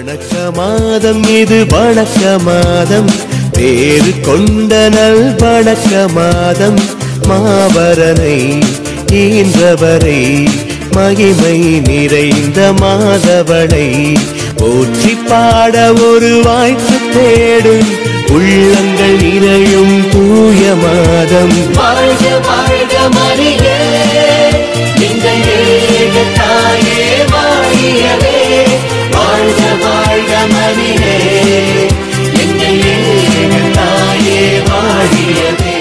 வணக்க மாதம் இது வணக்க மாதம், பேரு கொண்ட நல் வணக்க மாதம். மாபரனை ஈன்றவரை மகிமை நிறைந்த மாதவனை போற்றி பாட ஒரு வாய்ப்பு தேடும் உள்ளங்கள் நிறையும் தூய மாதம். வாழ்க வாழ்க மரியே எங்கள் ஏக தாயே வாழியவே. வாழ்க வாழ்க மரியே எங்கள் ஏக தாயே வாழியவே.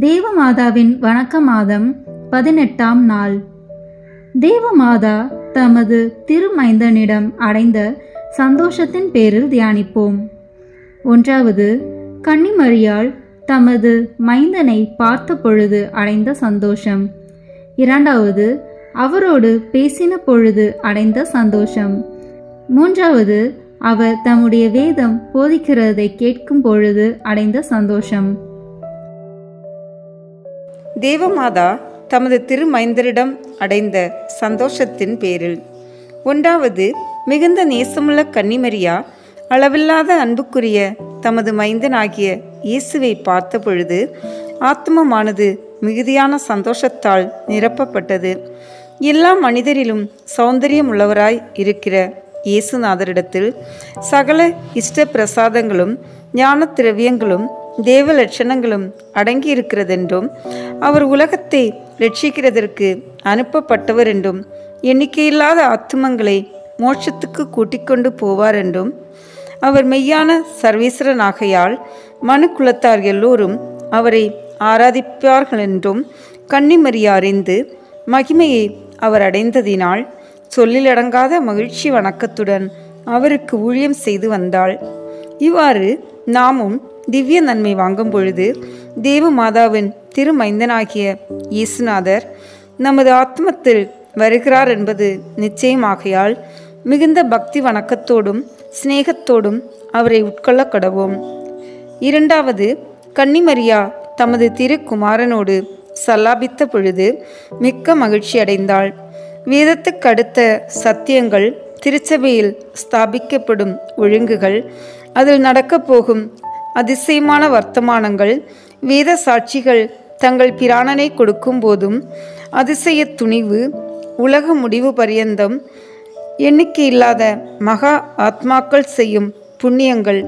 தேவமாதாவின் வணக்க மாதம் 18ஆம் நாள். தேவமாதா தமது திருமைந்தனிடம் அடைந்த சந்தோஷத்தின் பேரில் தியானிப்போம். 1. கன்னிமரியாள் தமது மைந்தனை பார்த்த பொழுது அடைந்த சந்தோஷம். 2. அவரோடு பேசின பொழுது அடைந்த சந்தோஷம். 3. அவர் தம்முடைய வேதம் போதிக்கிறதை கேட்கும் பொழுது அடைந்த சந்தோஷம். தேவமாதா தமது திருமைந்தரிடம் அடைந்த சந்தோஷத்தின் பேரில். 1. மிகுந்த நேசமுள்ள கன்னிமரியா அளவில்லாத அன்புக்குரிய தமது மைந்தனாகிய இயேசுவை பார்த்த பொழுது ஆத்மமானது மிகுதியான சந்தோஷத்தால் நிரப்பப்பட்டது. எல்லா மனிதரிலும் சௌந்தரியம் உள்ளவராய் இருக்கிற இயேசுநாதரிடத்தில் சகல இஷ்ட பிரசாதங்களும் ஞான திரவியங்களும் தேவ லட்சணங்களும் அடங்கியிருக்கிறதென்றும் அவர் உலகத்தை ரட்சிக்கிறதற்கு அனுப்பப்பட்டவர் என்றும் எண்ணிக்கையில்லாத ஆத்துமங்களை மோட்சத்துக்கு கூட்டிக் கொண்டு போவார் என்றும் அவர் மெய்யான சர்வேஸ்வரனாகையால் மனு குலத்தார் எல்லோரும் அவரை ஆராதிப்பார்கள் என்றும் கன்னிமரியா அறிந்து மகிமையை அவர் அடைந்ததினால் சொல்லிலடங்காத மகிழ்ச்சி வணக்கத்துடன் அவருக்கு ஊழியம் செய்து வந்தாள். இவ்வாறு நாமும் திவ்ய நன்மை வாங்கும் பொழுது தேவமாதாவின் திருமைந்தனாகிய இயேசுநாதர் நமது ஆத்மத்தில் வருகிறார் என்பது நிச்சயமாகையால் மிகுந்த பக்தி வணக்கத்தோடும் சிநேகத்தோடும் அவரை உட்கொள்ள கடவோம். 2. கன்னிமரியா தமது திருக்குமாரனோடு சல்லாபித்த பொழுது மிக்க மகிழ்ச்சி அடைந்தாள். வேதத்துக்கு அடுத்த சத்தியங்கள், திருச்சபையில் ஸ்தாபிக்கப்படும் ஒழுங்குகள், அதில் நடக்கப் போகும் அதிசயமான வர்த்தமானங்கள், வேத சாட்சிகள் தங்கள் பிராணனை கொடுக்கும் போதும் அதிசய துணிவு, உலக முடிவு பரியந்தம் எண்ணிக்கையில்லாத மகா ஆத்மாக்கள் செய்யும் புண்ணியங்கள்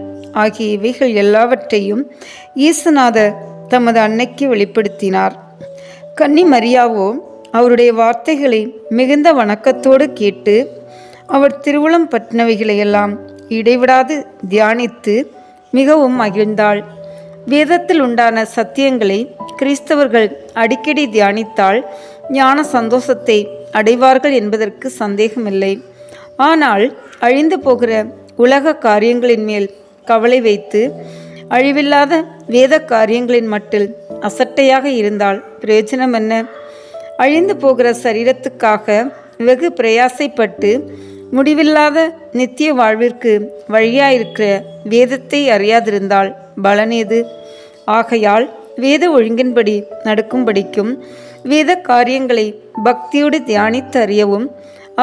ஆகிய இவைகள் எல்லாவற்றையும் இயேசுநாதர் தமது அன்னைக்கு வெளிப்படுத்தினார். கன்னிமரியாவோ அவருடைய வார்த்தைகளை மிகுந்த வணக்கத்தோடு கேட்டு அவர் திருவுளம் பற்றினவைகளையெல்லாம் இடைவிடாது தியானித்து மிகவும் மகிழ்ந்தாள். வேதத்தில் உண்டான சத்தியங்களை கிறிஸ்தவர்கள் அடிக்கடி தியானித்தால் ஞான சந்தோஷத்தை அடைவார்கள் என்பதற்கு சந்தேகமில்லை. ஆனால் அழிந்து போகிற உலக காரியங்களின் மேல் கவலை வைத்து அழிவில்லாத வேத காரியங்களின் மட்டில் அசட்டையாக இருந்தால் பிரயோஜனம் என்ன? அழிந்து போகிற சரீரத்துக்காக வெகு பிரயாசைப்பட்டு முடிவில்லாத நித்திய வாழ்விற்கு வழியாயிருக்கிற வேதத்தை அறியாதிருந்தால் பலனேது? ஆகையால் வேத ஒழுங்கின்படி நடக்கும்படிக்கும் வேத காரியங்களை பக்தியோடு தியானித்து அறியவும்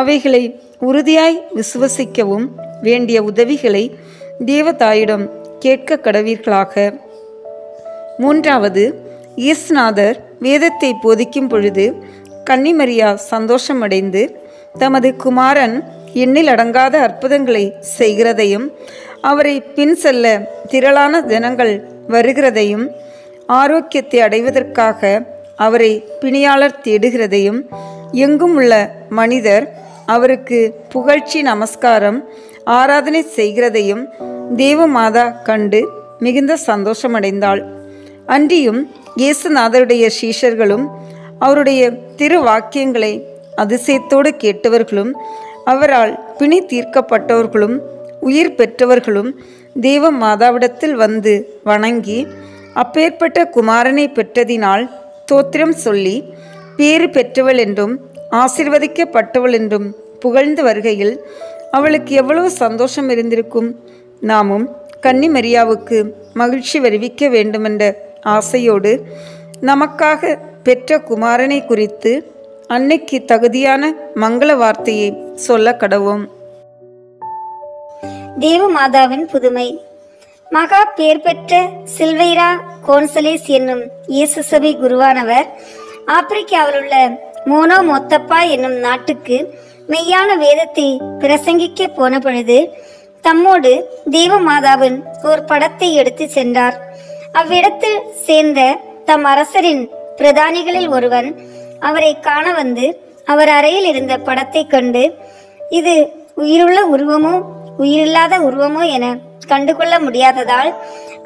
அவைகளை உறுதியாய் விசுவசிக்கவும் வேண்டிய உதவிகளை தேவதாயிடம் கேட்க கடவீர்களாக. 3. இயேசுநாதர் வேதத்தை போதிக்கும் பொழுது கன்னிமரியா சந்தோஷமடைந்து தமது குமாரன் எண்ணில் அடங்காத அற்புதங்களை செய்கிறதையும் அவரை பின் செல்ல திரளான ஜனங்கள் வருகிறதையும் ஆரோக்கியத்தை அடைவதற்காக அவரை பிணியாளர் தேடுகிறதையும் எங்கும் உள்ள மனிதர் அவருக்கு புகழ்ச்சி நமஸ்காரம் ஆராதனை செய்கிறதையும் தேவமாதா கண்டு மிகுந்த சந்தோஷமடைந்தாள். அன்றியும் இயேசுநாதருடைய சீஷர்களும் அவருடைய திரு வாக்கியங்களை அதிசயத்தோடு கேட்டவர்களும் அவரால் பிணி தீர்க்கப்பட்டவர்களும் உயிர் பெற்றவர்களும் தேவ மாதாவிடத்தில் வந்து வணங்கி அப்பேற்பட்ட குமாரனை பெற்றதினால் தோத்திரம் சொல்லி பேறு பெற்றவள் என்றும் ஆசீர்வதிக்கப்பட்டவள் என்றும் புகழ்ந்து வருகையில் அவளுக்கு எவ்வளவு சந்தோஷம் இருந்திருக்கும். நாமும் கன்னிமரியாவுக்கு மகிழ்ச்சி வருவிக்க வேண்டுமென்ற ஆசையோடு நமக்காக பெற்ற குமாரனை குறித்து அன்னைக்கு தகுதியான மங்கள வார்த்தையை சொல்ல கடவோம். தேவமாதாவின் புதுமை. மகா பேர் பெற்ற சில்வைரா கோன்சலேஸ் என்னும் இயேசு சபை குருவானவர் ஆப்பிரிக்காவில் உள்ள மோனோ மொத்தப்பா என்னும் நாட்டுக்கு மெய்யான வேதத்தை பிரசங்கிக்க போன பொழுது தம்மோடு தேவமாதாவின் ஒரு படத்தை எடுத்து சென்றார். அவ்விடத்தில் சேர்ந்த தம் அரசரின் பிரதானிகளில் ஒருவன் அவரை காண வந்து அவர் அறையில் இருந்த படத்தை கண்டு இது உயிருள்ள உருவமோ உயிரில்லாத உருவமோ என கண்டுகொள்ள முடியாததால்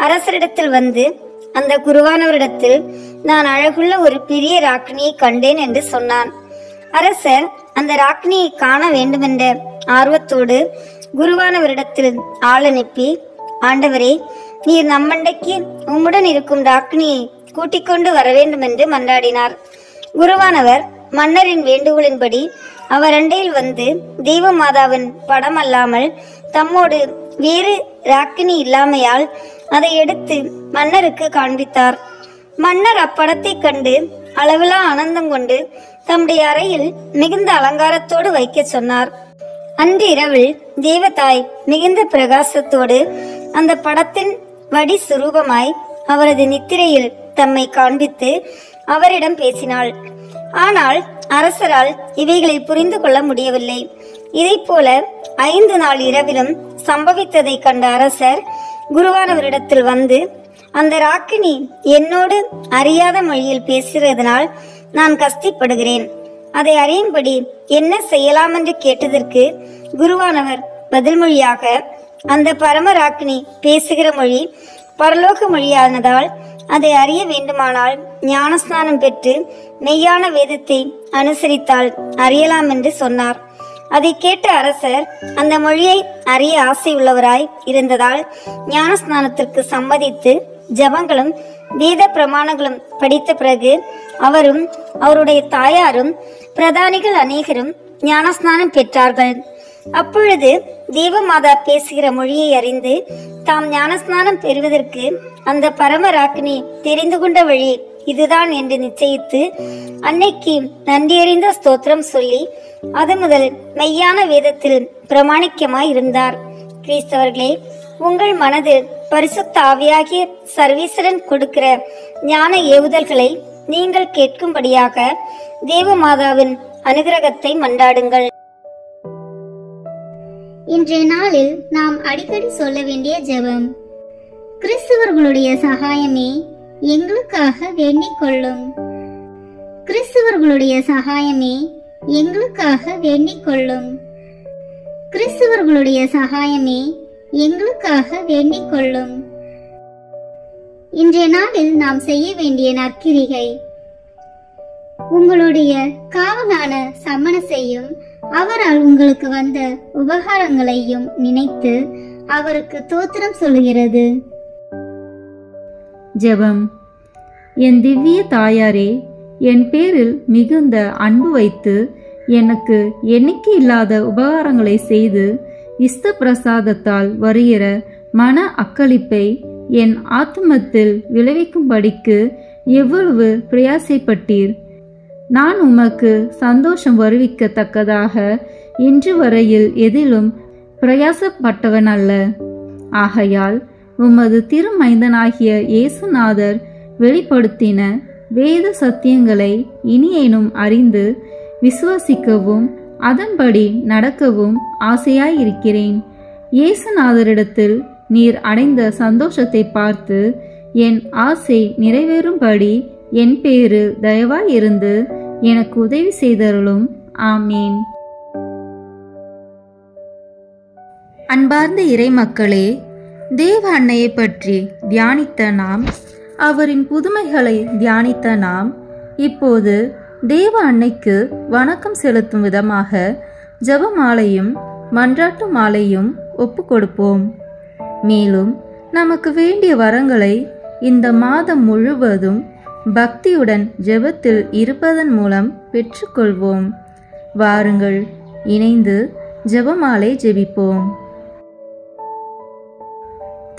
அரசரிடத்தில் வந்து அந்த குருவானவரிடத்தில் நான் அழகுள்ள ஒரு பெரிய ராக்கினியை கண்டேன் என்று சொன்னான். அரசர் அந்த ராக்கினியை காண வேண்டுமென்ற ஆர்வத்தோடு குருவானவரிடத்தில் ஆள் அனுப்பி, ஆண்டவரே, நீர் நம்மண்டைக்கு உம்முடன் இருக்கும் ராக்கினியை கூட்டிக் கொண்டு வர வேண்டும் என்று மன்றாடினார். குருவானவர் மன்னரின் வேண்டுகோளின்படி அவர் அண்டையில் வந்து தேவமாதாவின் படம் அல்லாமல் தம்மோடு வேறு ராக்கினி இல்லாமையால் அதை எடுத்து மன்னருக்கு காண்பித்தார். மன்னர் அப்படத்தை கண்டு அளவிலா ஆனந்தம் கொண்டு தம்முடைய அறையில் மிகுந்த அலங்காரத்தோடு வைக்க சொன்னார். அன்று இரவில் தேவதாய் மிகுந்த பிரகாசத்தோடு அந்த படத்தின் வடி சுரூபமாய் அவரது நித்திரையில் தம்மை காண்பித்து அவரிடம் பேசினாள். ஆனால் அரசரால் இவைகளை புரிந்து கொள்ள முடியவில்லை. இதைப்போல 5 நாள் இரவிலும் சம்பவித்ததை கண்ட அரசர் குருவானவரிடத்தில் வந்து, அந்த ராக்கினி என்னோடு அறியாத மொழியில் பேசுகிறதுனால் நான் கஷ்டப்படுகிறேன், அதை அறியும்படி என்ன செய்யலாம் என்று கேட்டதற்கு குருவானவர் பதில் மொழியாக, அந்த பரமராக்கினி பேசுகிற மொழி பரலோக மொழியானதால் அதை அறிய வேண்டுமானால் ஞானஸ்நானம் பெற்று மெய்யான வேதத்தை அனுசரித்தால் அறியலாம் என்று சொன்னார். அதை கேட்ட அரசர் அந்த மொழியை அறிய ஆசை உள்ளவராய் இருந்ததால் ஞானஸ்நானத்திற்கு சம்மதித்து ஜபங்களும் வேத பிரமாணங்களும் படித்த பிறகு அவரும் அவருடைய தாயாரும் பிரதானிகள் அநேகரும் ஞானஸ்நானம் பெற்றார்கள். அப்பொழுது தேவமாதா பேசுகிற மொழியை அறிந்து தாம் ஞானஸ்நானம் பெறுவதற்கு அந்த பரமராக்கினி தெரிந்து கொண்ட வழி இதுதான் என்று நிச்சயித்து அன்னைக்கு நன்றியறிந்த ஸ்தோத்திரம் சொல்லி அது முதல் மெய்யான வேதத்தில் பிரமாணிக்கமாய் இருந்தார். கிறிஸ்தவர்களே, உங்கள் மனதில் பரிசுத்த ஆவியாகிய சர்வீசரன் கொடுக்கிற ஞான ஏவுதல்களை நீங்கள் கேட்கும்படியாக தேவமாதாவின் அனுகிரகத்தை மன்றாடுங்கள். இன்றைய நாளில் நாம் அடிக்கடி சொல்ல வேண்டிய ஜெபம். கிறிஸ்தவர்களுடைய சகாயமே எங்களுக்காக வேண்டிக் கொள்ளும். கிறிஸ்தவர்களுடைய சகாயமே எங்களுக்காக வேண்டிக் கொள்ளும். கிறிஸ்தவர்களுடைய சகாயமே எங்களுக்காக வேண்டிக் கொள்ளும். இன்றைய நாளில் நாம் செய்ய வேண்டிய நற்கிரிகை. உங்களுடைய காவலான சமணசையும் அவரால் உங்களுக்கு வந்த உபகாரங்களையும் நினைத்து அவருக்கு தோத்திரம் சொல்கிறது. ஜெபம். என் திவ்ய தாயாரே, என் பேரில் மிகுந்த அன்பு வைத்து எனக்கு எண்ணிக்கை இல்லாத உபகாரங்களை செய்து இஸ்த பிரசாதத்தால் வருகிற மன அக்களிப்பை என் ஆத்மத்தில் விளைவிக்கும்படிக்கு எவ்வளவு பிரயாசைப்பட்டீர். நான் உமக்கு சந்தோஷம் வருவிக்கத்தக்கதாக இன்று வரையில் எதிலும் பிரயாசப்பட்டவன் அல்ல. ஆகையால் உமது திருமைந்தனாகிய இயேசுநாதர் வெளிப்படுத்தின வேத சத்தியங்களை இனியேனும் அறிந்து விசுவாசிக்கவும் அதன்படி நடக்கவும் ஆசையாயிருக்கிறேன். இயேசுநாதரிடத்தில் நீர் அடைந்த சந்தோஷத்தை பார்த்து என் ஆசை நிறைவேறும்படி என் பேரில் தயவாயிருந்து எனக்கு உதவி செய்தருளும். ஆமீன். அன்பார்ந்த இறைமக்களே, தேவ அன்னையை பற்றி தியானித்த நாம், அவரின் புதுமைகளை தியானித்த நாம், இப்போது தேவ அன்னைக்கு வணக்கம் செலுத்தும் விதமாக ஜெபமாலையும் மன்றாட்டு மாலையும் ஒப்பு கொடுப்போம். மேலும் நமக்கு வேண்டிய வரங்களை இந்த மாதம் முழுவதும் பக்தியுடன் ஜெபத்தில் இருப்பதன் மூலம் பெற்றுக்கொள்வோம். வாருங்கள், இணைந்து ஜெபமாலை ஜெபிப்போம்.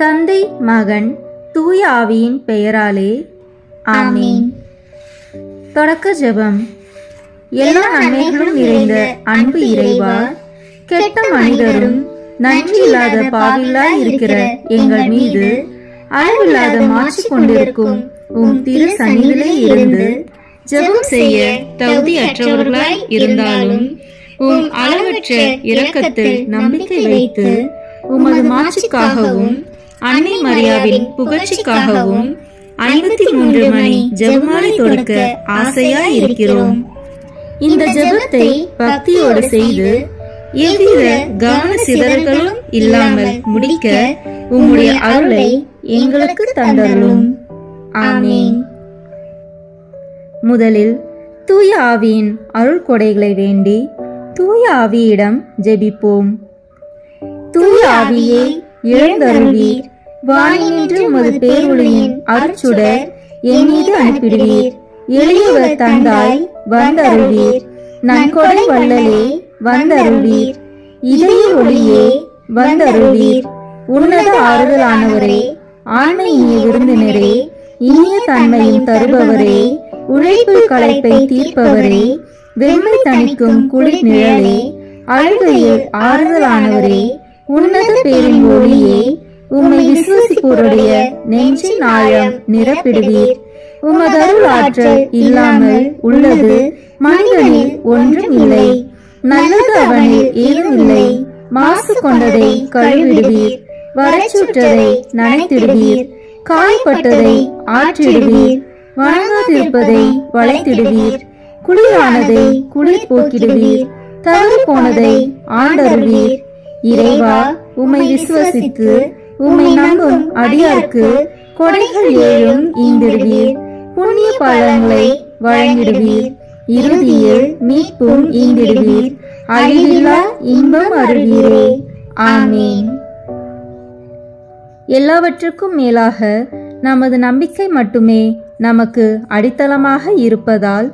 தந்தை, மகன், தூய ஆவியின் பெயராலே ஆமீன். தொடக்க ஜெபம். எல்லா நன்மைகளும் நிறைந்த அன்பு இறைவா, கெட்ட மனிதரும் நன்றி இல்லாத பாவிகளாய் இருக்கிற எங்கள் மீது அளவில்லாத மாற்றி கொண்டிருக்கும் உம் திரு சந்நிதியிலே இருந்து ஜெபம் செய்ய தகுதியற்றவர்களாய் இருந்தாலும் உம் அளவற்ற இரக்கத்தில் நம்பிக்கை வைத்து உமது மாட்சிக்காகவும் அன்னை மரியாவின் புகழ்ச்சிக்காகவும் 53 மணி ஜெபமாலை தொடுக்க ஆசையாய் இருக்கிறோம். இந்த ஜெபத்தை பக்தியோடு செய்து எவ்வித கவன சிதறல்களும் இல்லாமல் முடிக்க உம்முடைய அருளை எங்களுக்கு தந்தருளும். ஆமீன். முதலில் தூய ஆவியின் அருள் கொடைகளை வேண்டி தூய ஆவியிடம் ஜெபிப்போம். தூய ஆவியே எழுந்தருள்வீர், வானினின்று உமது பேரொளியின் அருட்சுடர் என் மீது அனுப்பிடுவீர். எளியவர் தந்தாய் வந்தருள்வீர், நன்கொடை வள்ளலே வந்தருள்வீர். இதய ஒளியே வந்தருள்வீர். உன்னத ஆறுதலானவரே, ஆண்மை இனிய விருந்தினரே, இனிய தன்மையும் தருபவரே, உழைப்பு களைப்பை தீர்ப்பவரே, வெண்மை தணிக்கும் குளிர் நிழலே, அழுகையில் ஆறுதலானவரே, உன்னத பேரின் ஒளியே, உம்மை விசுவசிப்போருடைய நெஞ்சின் ஆழம் நிரப்பிடுவீர். உமதருள் ஆற்றல் இல்லாமல் உள்ளது மனிதனில் ஒன்றும் இல்லை. நல்லது அவனில் ஏதும் இல்லை. மாசு கொண்டதை கழுவிடுவீர், வரைச்சுற்றதை நனைத்திடுவீர், காய்பட்டதை ஆற்றிடுவீர், வணங்காதிருப்பதை வளைத்திடுவீர், குளிரானதை குளிர் போக்கிடுவீர், தவறு போனதை ஆண்டருவீர். இறைவா, உம்மை விசுவசித்து உம்மை நம்பும் அடியாருக்கு கொடைகள் ஏழும் ஈந்திடுவீர், புண்ணிய பலன்களை வழங்கிடுவீர், இறுதியில் மீட்பும் ஈந்திடுவீர், அழிவில்லா இன்பம் அருள்வீரே. ஆமீன். எல்லாவற்றுக்கும் மேலாக நமது நம்பிக்கை மட்டுமே நமக்கு அடித்தளமாக இருப்பதால்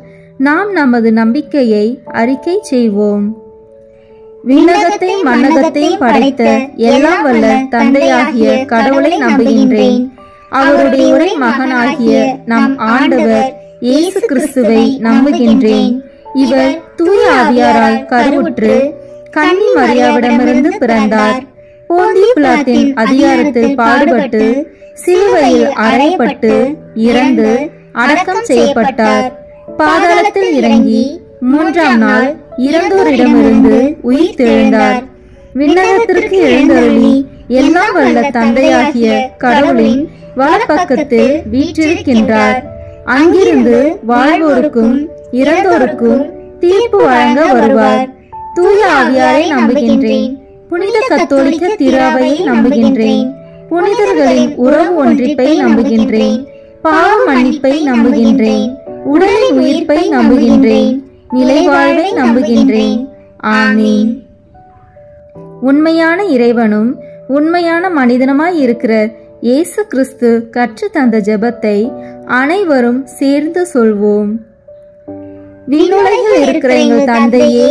நாம் நமது நம்பிக்கையை அறிக்கை செய்வோம். விண்ணகத்தை மண்ணகத்தை படைத்த எல்லாம் வல்ல தந்தையாகிய கடவுளை நம்புகின்றேன். அவருடைய ஒரே மகனாகிய நம் ஆண்டவர் இயேசு கிறிஸ்துவை நம்புகின்றேன். இவர் தூய ஆவியாரால் கருவுற்று கன்னி மரியாவிடமிருந்து பிறந்தார். போந்திய பிலாத்தின் அதிகாரத்தில் பாடுபட்டு சிலுவையில் அறையப்பட்டு இறந்து அடக்கம் செய்யப்பட்டார். பாதாளத்தில் இறங்கி 3ஆம் நாள் இறந்தோரிடமிருந்து உயிர் தெழுந்தார். விண்ணகத்திற்கு எழுந்தருளி எல்லாம் வல்ல தந்தையாகிய கடவுளின் வலப்பக்கத்தில் வீற்றிருக்கின்றார். அங்கிருந்து வாழ்வோருக்கும் இறந்தோருக்கும் தீர்ப்பு வழங்க வருவார். தூய ஆவியாரை நம்புகின்றேன். புனித கத்தோலிக்க திருஅவையை நம்புகின்றேன். புனிதர்களின் உறவு ஒன்றிப்பை நம்புகின்றேன். பாவ மன்னிப்பை நம்புகின்றேன். உடலின் உயிர்ப்பை நம்புகின்றேன். நிலைவாழ்வை நம்புகின்றேன். ஆமீன். உண்மையான இறைவனும் உண்மையான மனிதனுமாய் இருக்கிற இயேசு கிறிஸ்து கற்று தந்த ஜெபத்தை அனைவரும் சேர்ந்து சொல்வோம். விண்ணுலகில் இருக்கிற எங்கள் தந்தையே,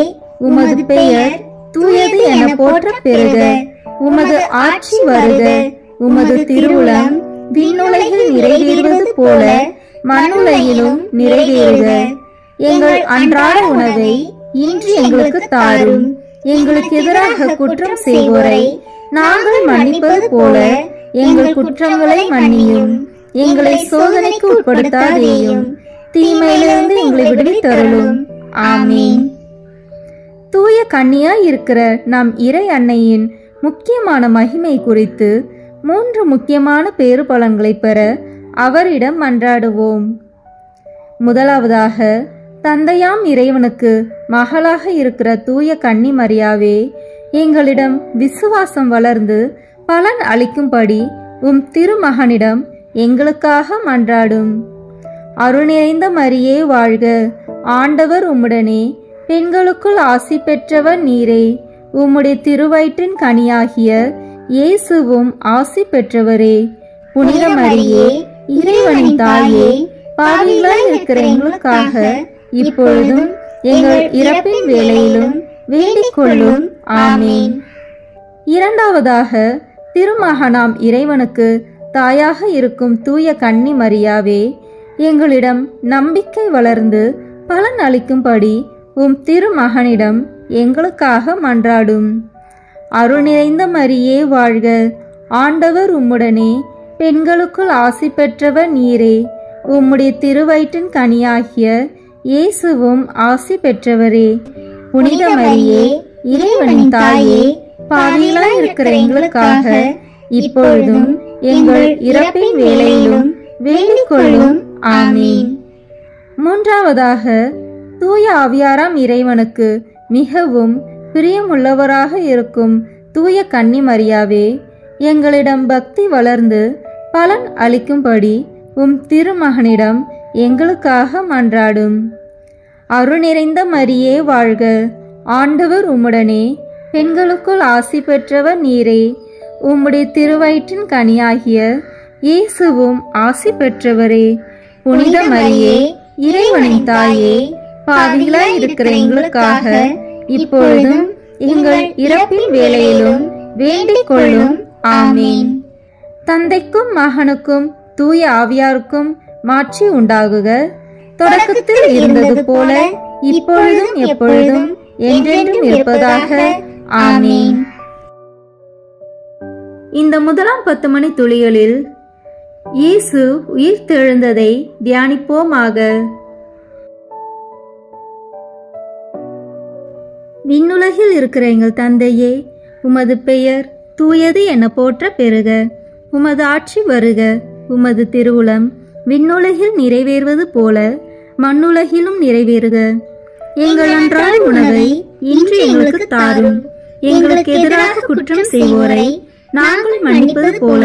உமது பெயர் தூயது என போற்ற பெறுக. உமது ஆட்சி வருக. உமது திருவுளம் விண்ணுலகில் நிறைவேறுவது போல மண்ணுலகிலும் நிறைவேறுக. எங்கள் அன்றாட உணவை இன்று எங்களுக்கு தாரும். எங்களுக்கு எதிராக குற்றம் செய்வோரை நாங்கள் மன்னிப்பது போல எங்கள் குற்றங்களை மன்னியும். எங்களை சோதனைக்கு உட்படுத்தாதேயும், தீமையிலிருந்து எங்களை விடுவித்தருளும். ஆமீன். தூய கன்னியாய் இருக்கிற நம் இறை அன்னையின் முக்கியமான மகிமை குறித்து 3 முக்கியமான பேறு பலன்களை பெற அவரிடம் மன்றாடுவோம். முதலாவதாக, தந்தையாம் இறைவனுக்கு மகளாக இருக்கிற தூய கன்னி மரியாவே, எங்களிடம் விசுவாசம் வளர்ந்து பலன் அளிக்கும்படி உம் திருமகனிடம் எங்களுக்காக மன்றாடும். அருள் நிறைந்த மரியே வாழ்க. ஆண்டவர் உம்முடனே, பெண்களுக்குள் ஆசி பெற்றவர் நீரே. உம்முடைய திருவயிற்றின் கனியாகிய இயேசுவும் ஆசி பெற்றவரே. புனித மரியே, இறைவனின் தாயே, பாவிகளாய் இருக்கிற எங்களுக்காக இப்பொழுதும் எங்கள் இறப்பின் வேளையிலும் வேண்டிக் கொள்ளும். ஆமீன். இரண்டாவதாக, திருமகனாம் இறைவனுக்கு தாயாக இருக்கும் தூய கன்னி மரியாவே, எங்களிடம் நம்பிக்கை வளர்ந்து பலன் அளிக்கும்படி உம் திருமகனிடம் எங்களுக்காக மன்றாடும். அருள் நிறைந்த மரியே வாழ்க, ஆண்டவர் உம்முடனே, பெண்களுக்குள் ஆசி பெற்றவர் நீரே. உம்முடைய திருவயிற்றின் கனியாகிய இயேசுவும் ஆசி பெற்றவரே. புனித மரியே, இறைவனின் தாயே, பாவிகளாய் இருக்கிற எங்களுக்காக இப்பொழுதும் எங்கள் இறப்பின் வேளையிலும் வேண்டிக் கொள்ளும். ஆமீன். மூன்றாவதாக, தூய ஆவியாராம் இறைவனுக்கு மிகவும் பிரியமுள்ளவராக இருக்கும் தூய கன்னி மரியாவே, எங்களிடம் பக்தி வளர்ந்து பலன் அளிக்கும்படி உம் திருமகனிடம் எங்களுக்காக மன்றாடும். அருள் நிறைந்த மரியே வாழ்க, ஆண்டவர் உம்முடனே, பெண்களுக்குள் ஆசி பெற்றவர் நீரே. உம்முடைய திருவயிற்றின் கனியாகிய இயேசுவும் ஆசி பெற்றவரே. புனித மரியே, இறைவனின் தாயே, பாவிகளாய் இருக்கிற எங்களுக்காக இப்பொழுதும் எங்கள் இறப்பின் வேளையிலும் வேண்டிக் கொள்ளும். ஆமீன். தந்தைக்கும் மகனுக்கும் தூய ஆவியாருக்கும் மாட்சி உண்டாகுக. தொடக்கத்தில் இருந்தது போல இப்பொழுதும் எப்பொழுதும் என்றென்றும் இருப்பதாக. ஆமீன். இந்த முதலாம் 10 மணி துளிகளில் இயேசு உயிர்த்தெழுந்ததை தியானிப்போமாக. விண்ணுலகில் இருக்கிற எங்கள் தந்தையே, உமது பெயர் தூயது என போற்ற பெறுக. உமது ஆட்சி வருக. உமது திருவுளம் விண்ணுலகில் நிறைவேறுவது போல மண்ணுலகிலும் நிறைவேறுக. எங்கள் அன்றாட உணவை இன்று எங்களுக்கு தாரும். எங்களுக்கு எதிராக குற்றம் செய்வோரை நாங்கள் மன்னிப்பது போல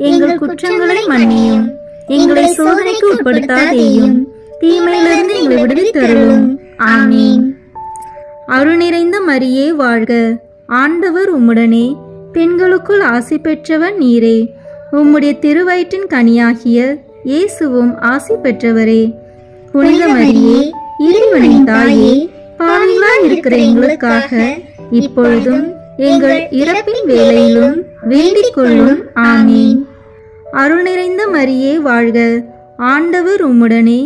எங்கள் குற்றங்களை மன்னியும். எங்களை சோதனைக்கு உட்படுத்தாதேயும், தீமையிலிருந்து எங்களை விடுவித்தருளும். ஆமீன். அருள் நிறைந்த மரியே வாழ்க, ஆண்டவர் உம்முடனே, பெண்களுக்குள் ஆசி பெற்றவர் நீரே. உம்முடைய திருவயிற்றின் கனியாகிய இயேசுவும் ஆசி பெற்றவரே. புனித மரியே, இறைவனின் தாயே, பாவிகளாய் இருக்கிற எங்களுக்காக இப்பொழுதும் எங்கள் இறப்பின் வேளையிலும் வேண்டிக் கொள்ளும். ஆமீன். அருள் நிறைந்த மரியே வாழ்க, ஆண்டவர் உம்முடனே,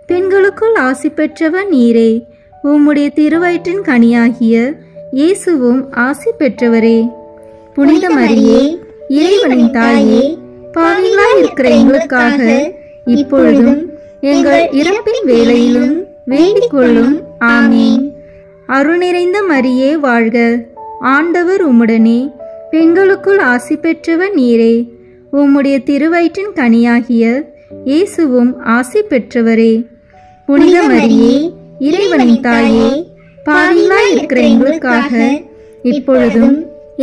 பெண்களுக்குள் ஆசி பெற்றவர் நீரே. உம்முடைய திருவயிற்றின் கனியாகிய இயேசுவும் ஆசி பெற்றவரே. புனித மரியே, இறைவனின் தாயே, பாவிகளாய் இருக்கிற எங்களுக்காக இப்பொழுதும் எங்கள் இறப்பின் வேளையிலும் வேண்டிக் கொள்ளும். ஆமீன். அருள் நிறைந்த மரியே வாழ்க, ஆண்டவர் உம்முடனே, பெண்களுக்குள் ஆசி பெற்றவர் நீரே. உம்முடைய திருவயிற்றின் கனியாகிய இயேசுவும் ஆசி பெற்றவரே. புனித மரியே, இறைவனின் தாயே, பாவிகளாய் இருக்கிற எங்களுக்காக இப்பொழுதும்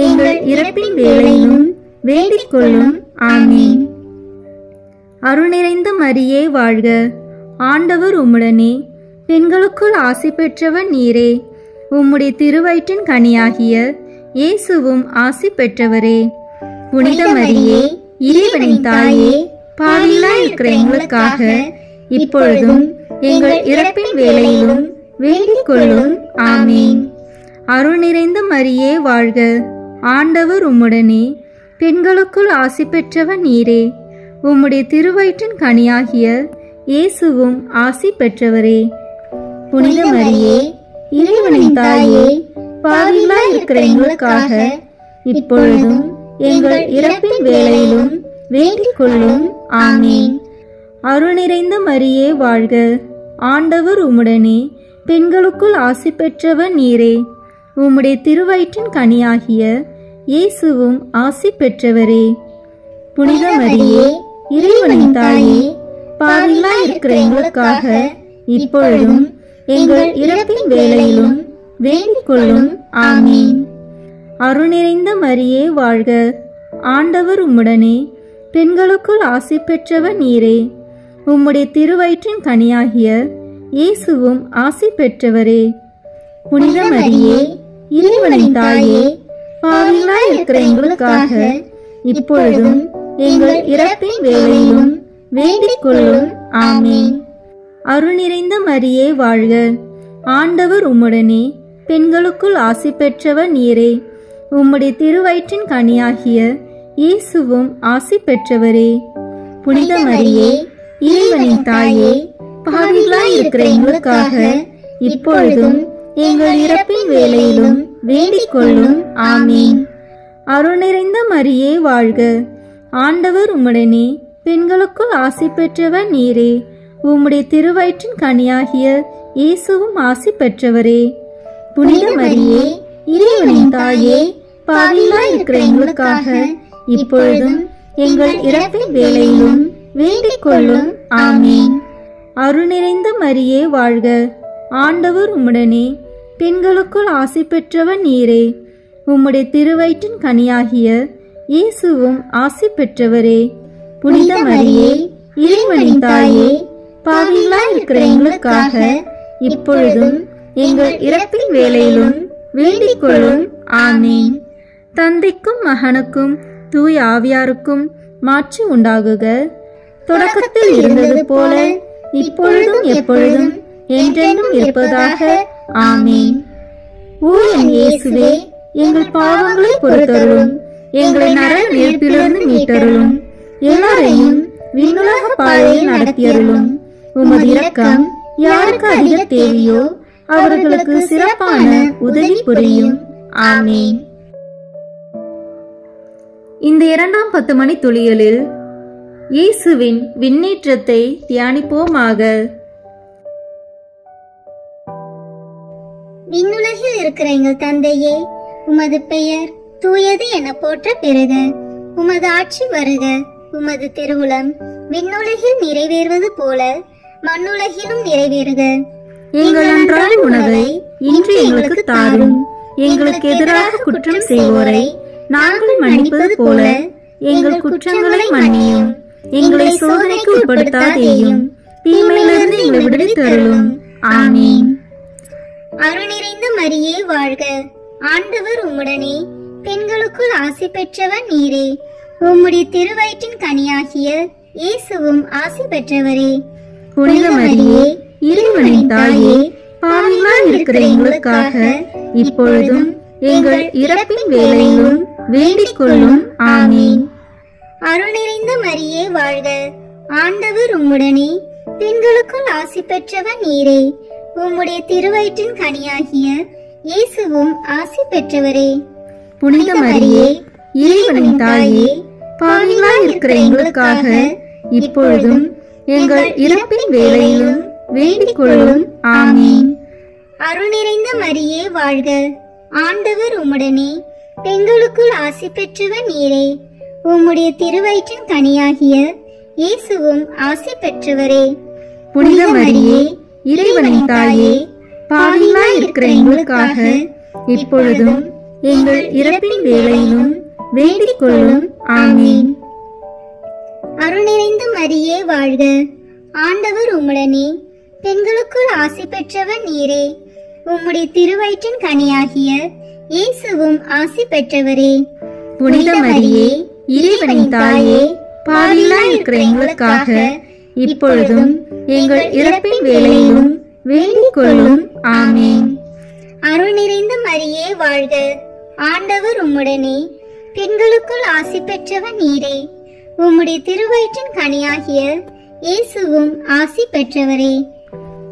எங்கள் இறப்பின் வேளையிலும் வேண்டிக் கொள்ளும். ஆமீன். அருள் நிறைந்த மரியே வாழ்க, ஆண்டவர் உம்முடனே, பெண்களுக்குள் ஆசி பெற்றவர் நீரே. உம்முடைய திருவயிற்றின் கனியாகிய இயேசுவும் ஆசி பெற்றவரே. புனித மரியே, இறைவனின் தாயே, பாவிகளாய் இருக்கிற எங்களுக்காக இப்பொழுதும் எங்கள் இறப்பின் வேளையிலும் வேண்டிக் கொள்ளும். ஆமீன். அருள் நிறைந்த மரியே வாழ்க, ஆண்டவர் உம்முடனே, பெண்களுக்குள் ஆசி பெற்றவர் நீரே. உம்முடைய திருவயிற்றின் கனியாகிய இயேசுவும் ஆசி பெற்றவரே. புனித மரியே, இறைவனின் தாயே, பாவிகளாய் இருக்கிற எங்களுக்காக இப்பொழுதும் எங்கள் இறப்பின் வேளையிலும் வேண்டிக் கொள்ளும். ஆமீன். அருள் நிறைந்த மரியே வாழ்க, ஆண்டவர் உம்முடனே, பெண்களுக்குள் ஆசி பெற்றவர் நீரே. உம்முடைய திருவயிற்றின் கனியாகிய இயேசுவும் ஆசி பெற்றவரே. புனித மரியே, இறைவனின் தாயே, பாவிகளாய் இருக்கிற எங்களுக்காக இப்பொழுதும் எங்கள் இறப்பின் வேளையிலும் வேண்டிக் கொள்ளும். ஆமீன். அருள் நிறைந்த மரியே வாழ்க, ஆண்டவர் உம்முடனே, பெண்களுக்குள் ஆசி பெற்றவர் நீரே. உம்முடைய திருவயிற்றின் கனியாகிய இயேசுவும் ஆசி பெற்றவரே. புனித மரியே, இறைவனின் தாயே, பாவிகளாய் இருக்கிற எங்களுக்காக இப்பொழுதும் எங்கள் இறப்பின் வேளையிலும் வேண்டிக் கொள்ளும். ஆமீன். அருள் நிறைந்த மரியே வாழ்க, ஆண்டவர் உம்முடனே, பெண்களுக்குள் ஆசி பெற்றவர் நீரே. உம்முடைய திருவயிற்றின் கனியாகிய இயேசுவும் ஆசி பெற்றவரே. புனித மரியே, இறைவனின் தாயே, பாவிகளாய் இருக்கிற எங்களுக்காக இப்பொழுதும் எங்கள் இறப்பின் வேளையிலும் வேண்டிக் கொள்ளும். ஆமீன். அருள் நிறைந்த மரியே வாழ்க, ஆண்டவர் உம்முடனே, பெண்களுக்குள் ஆசி பெற்றவர் நீரே. உம்முடைய திருவயிற்றின் கனியாகிய இயேசுவும் ஆசி பெற்றவரே. புனித மரியே, இறைவனின் தாயே, பாவிகளாய் இருக்கிற எங்களுக்காக இப்பொழுதும் எங்கள் இறப்பின் வேளையிலும் வேண்டிக் கொள்ளும். ஆமீன். அருள் நிறைந்த மரியே வாழ்க, ஆண்டவர் உம்முடனே, பெண்களுக்குள் ஆசி பெற்றவர் நீரே. உம்முடைய திருவயிற்றின் கனியாகிய இயேசுவும் ஆசி பெற்றவரே. புனித மரியே, இறைவனின் தாயே, பாவிகளாய் இருக்கிற எங்களுக்காக இப்பொழுதும் எங்கள் இறப்பின் வேளையிலும் வேண்டிக் கொள்ளும். ஆமீன். தந்தைக்கும் மகனுக்கும் தூய ஆவியாருக்கும் மாட்சி உண்டாகுக. தொடக்கத்தில் இருந்தது போல இப்பொழுதும் எப்பொழுதும் என்றென்றும் இருப்பதாக. ஆமீன். ஓ என் இயேசுவே, எங்கள் பாவங்களை பொறுத்தருளும், எங்களை நரக நெருப்பிலிருந்து மீட்டருளும், எல்லாரையும் விண்ணுலக பாதையில் நடத்தியருளும். உமது இரக்கம் யாருக்கு அதிக தேவையோ அவர்களுக்கு சிறப்பான உதவி புரியும். ஆமீன். இந்த 2ஆம் 10 மணி துளிகளில் இயேசுவின் விண்ணேற்றத்தை தியானிப்போமாக. விண்ணுலகில் இருக்கிற எங்கள் தந்தையே, உமது பெயர் தூயது என போற்ற பெறுக. உமது ஆட்சி வருக. உமது திருவுளம் விண்ணுலகில் நிறைவேறுவது போல மண்ணுலகிலும் நிறைவேறுக. எங்கள் அன்றாட உணவை இன்று எங்களுக்கு தாரும். எங்களுக்கு எதிராக குற்றம் செய்வோரை நாங்கள் மன்னிப்பது போல எங்கள் குற்றங்களை மன்னியும். எங்களை சோதனைக்கு உட்படுத்தாதேயும், தீமையிலிருந்து எங்களை விடுவித்தருளும். ஆமீன். அருள் நிறைந்த மரியே வாழ்க, ஆண்டவர் உம்முடனே, பெண்களுக்குள் ஆசி பெற்றவர் நீரே. உம்முடைய திருவயிற்றின் கனியாகிய இயேசுவும் ஆசி பெற்றவரே. புனித மரியே, இறைவனின் தாயே, பாவிகளாய் இருக்கிற எங்களுக்காக இப்பொழுதும் எங்கள் இறப்பின் வேளையிலும் வேண்டிக் கொள்ளும். ஆமீன். அருள் நிறைந்த மரியே வாழ்க, ஆண்டவர் உம்முடனே, பெண்களுக்குள் ஆசி பெற்றவர் நீரே. உம்முடைய திருவயிற்றின் கனியாகிய இயேசுவும் ஆசி பெற்றவரே. புனித மரியே, இறைவனின் தாயே, பாவிகளாய் இருக்கிற எங்களுக்காக இப்பொழுதும் எங்கள் இறப்பின் வேளையிலும் வேண்டிக் கொள்ளும். ஆமீன். அருள் நிறைந்த மரியே வாழ்க, ஆண்டவர் உம்முடனே, பெண்களுக்குள் ஆசி பெற்றவர் நீரே. உம்முடைய திருவயிற்றின் கனியாகிய இயேசுவும் ஆசி பெற்றவரே. புனித மரியே, இறைவனின் தாயே, பாவிகளாய் இருக்கிற எங்களுக்காக இப்பொழுதும் எங்கள் இறப்பின் வேளையிலும் வேண்டிக் கொள்ளும். ஆமீன். அருள் நிறைந்த மரியே வாழ்க, ஆண்டவர் உம்முடனே, பெண்களுக்குள் ஆசி பெற்றவர் நீரே. உம்முடைய திருவயிற்றின் கனியாகிய இயேசுவும் ஆசி பெற்றவரே. புனித மரியே, இறைவனின் தாயே, பாவிகளாய் இருக்கிற எங்களுக்காக இப்பொழுதும் எங்கள் இறப்பின் வேளையிலும் வேண்டிக் கொள்ளும். ஆமீன். அருள் நிறைந்த மரியே வாழ்க, ஆண்டவர் உம்முடனே, பெண்களுக்குள் ஆசி பெற்றவர் நீரே. உம்முடைய திருவயிற்றின் கனியாகிய இயேசுவும் ஆசி பெற்றவரே.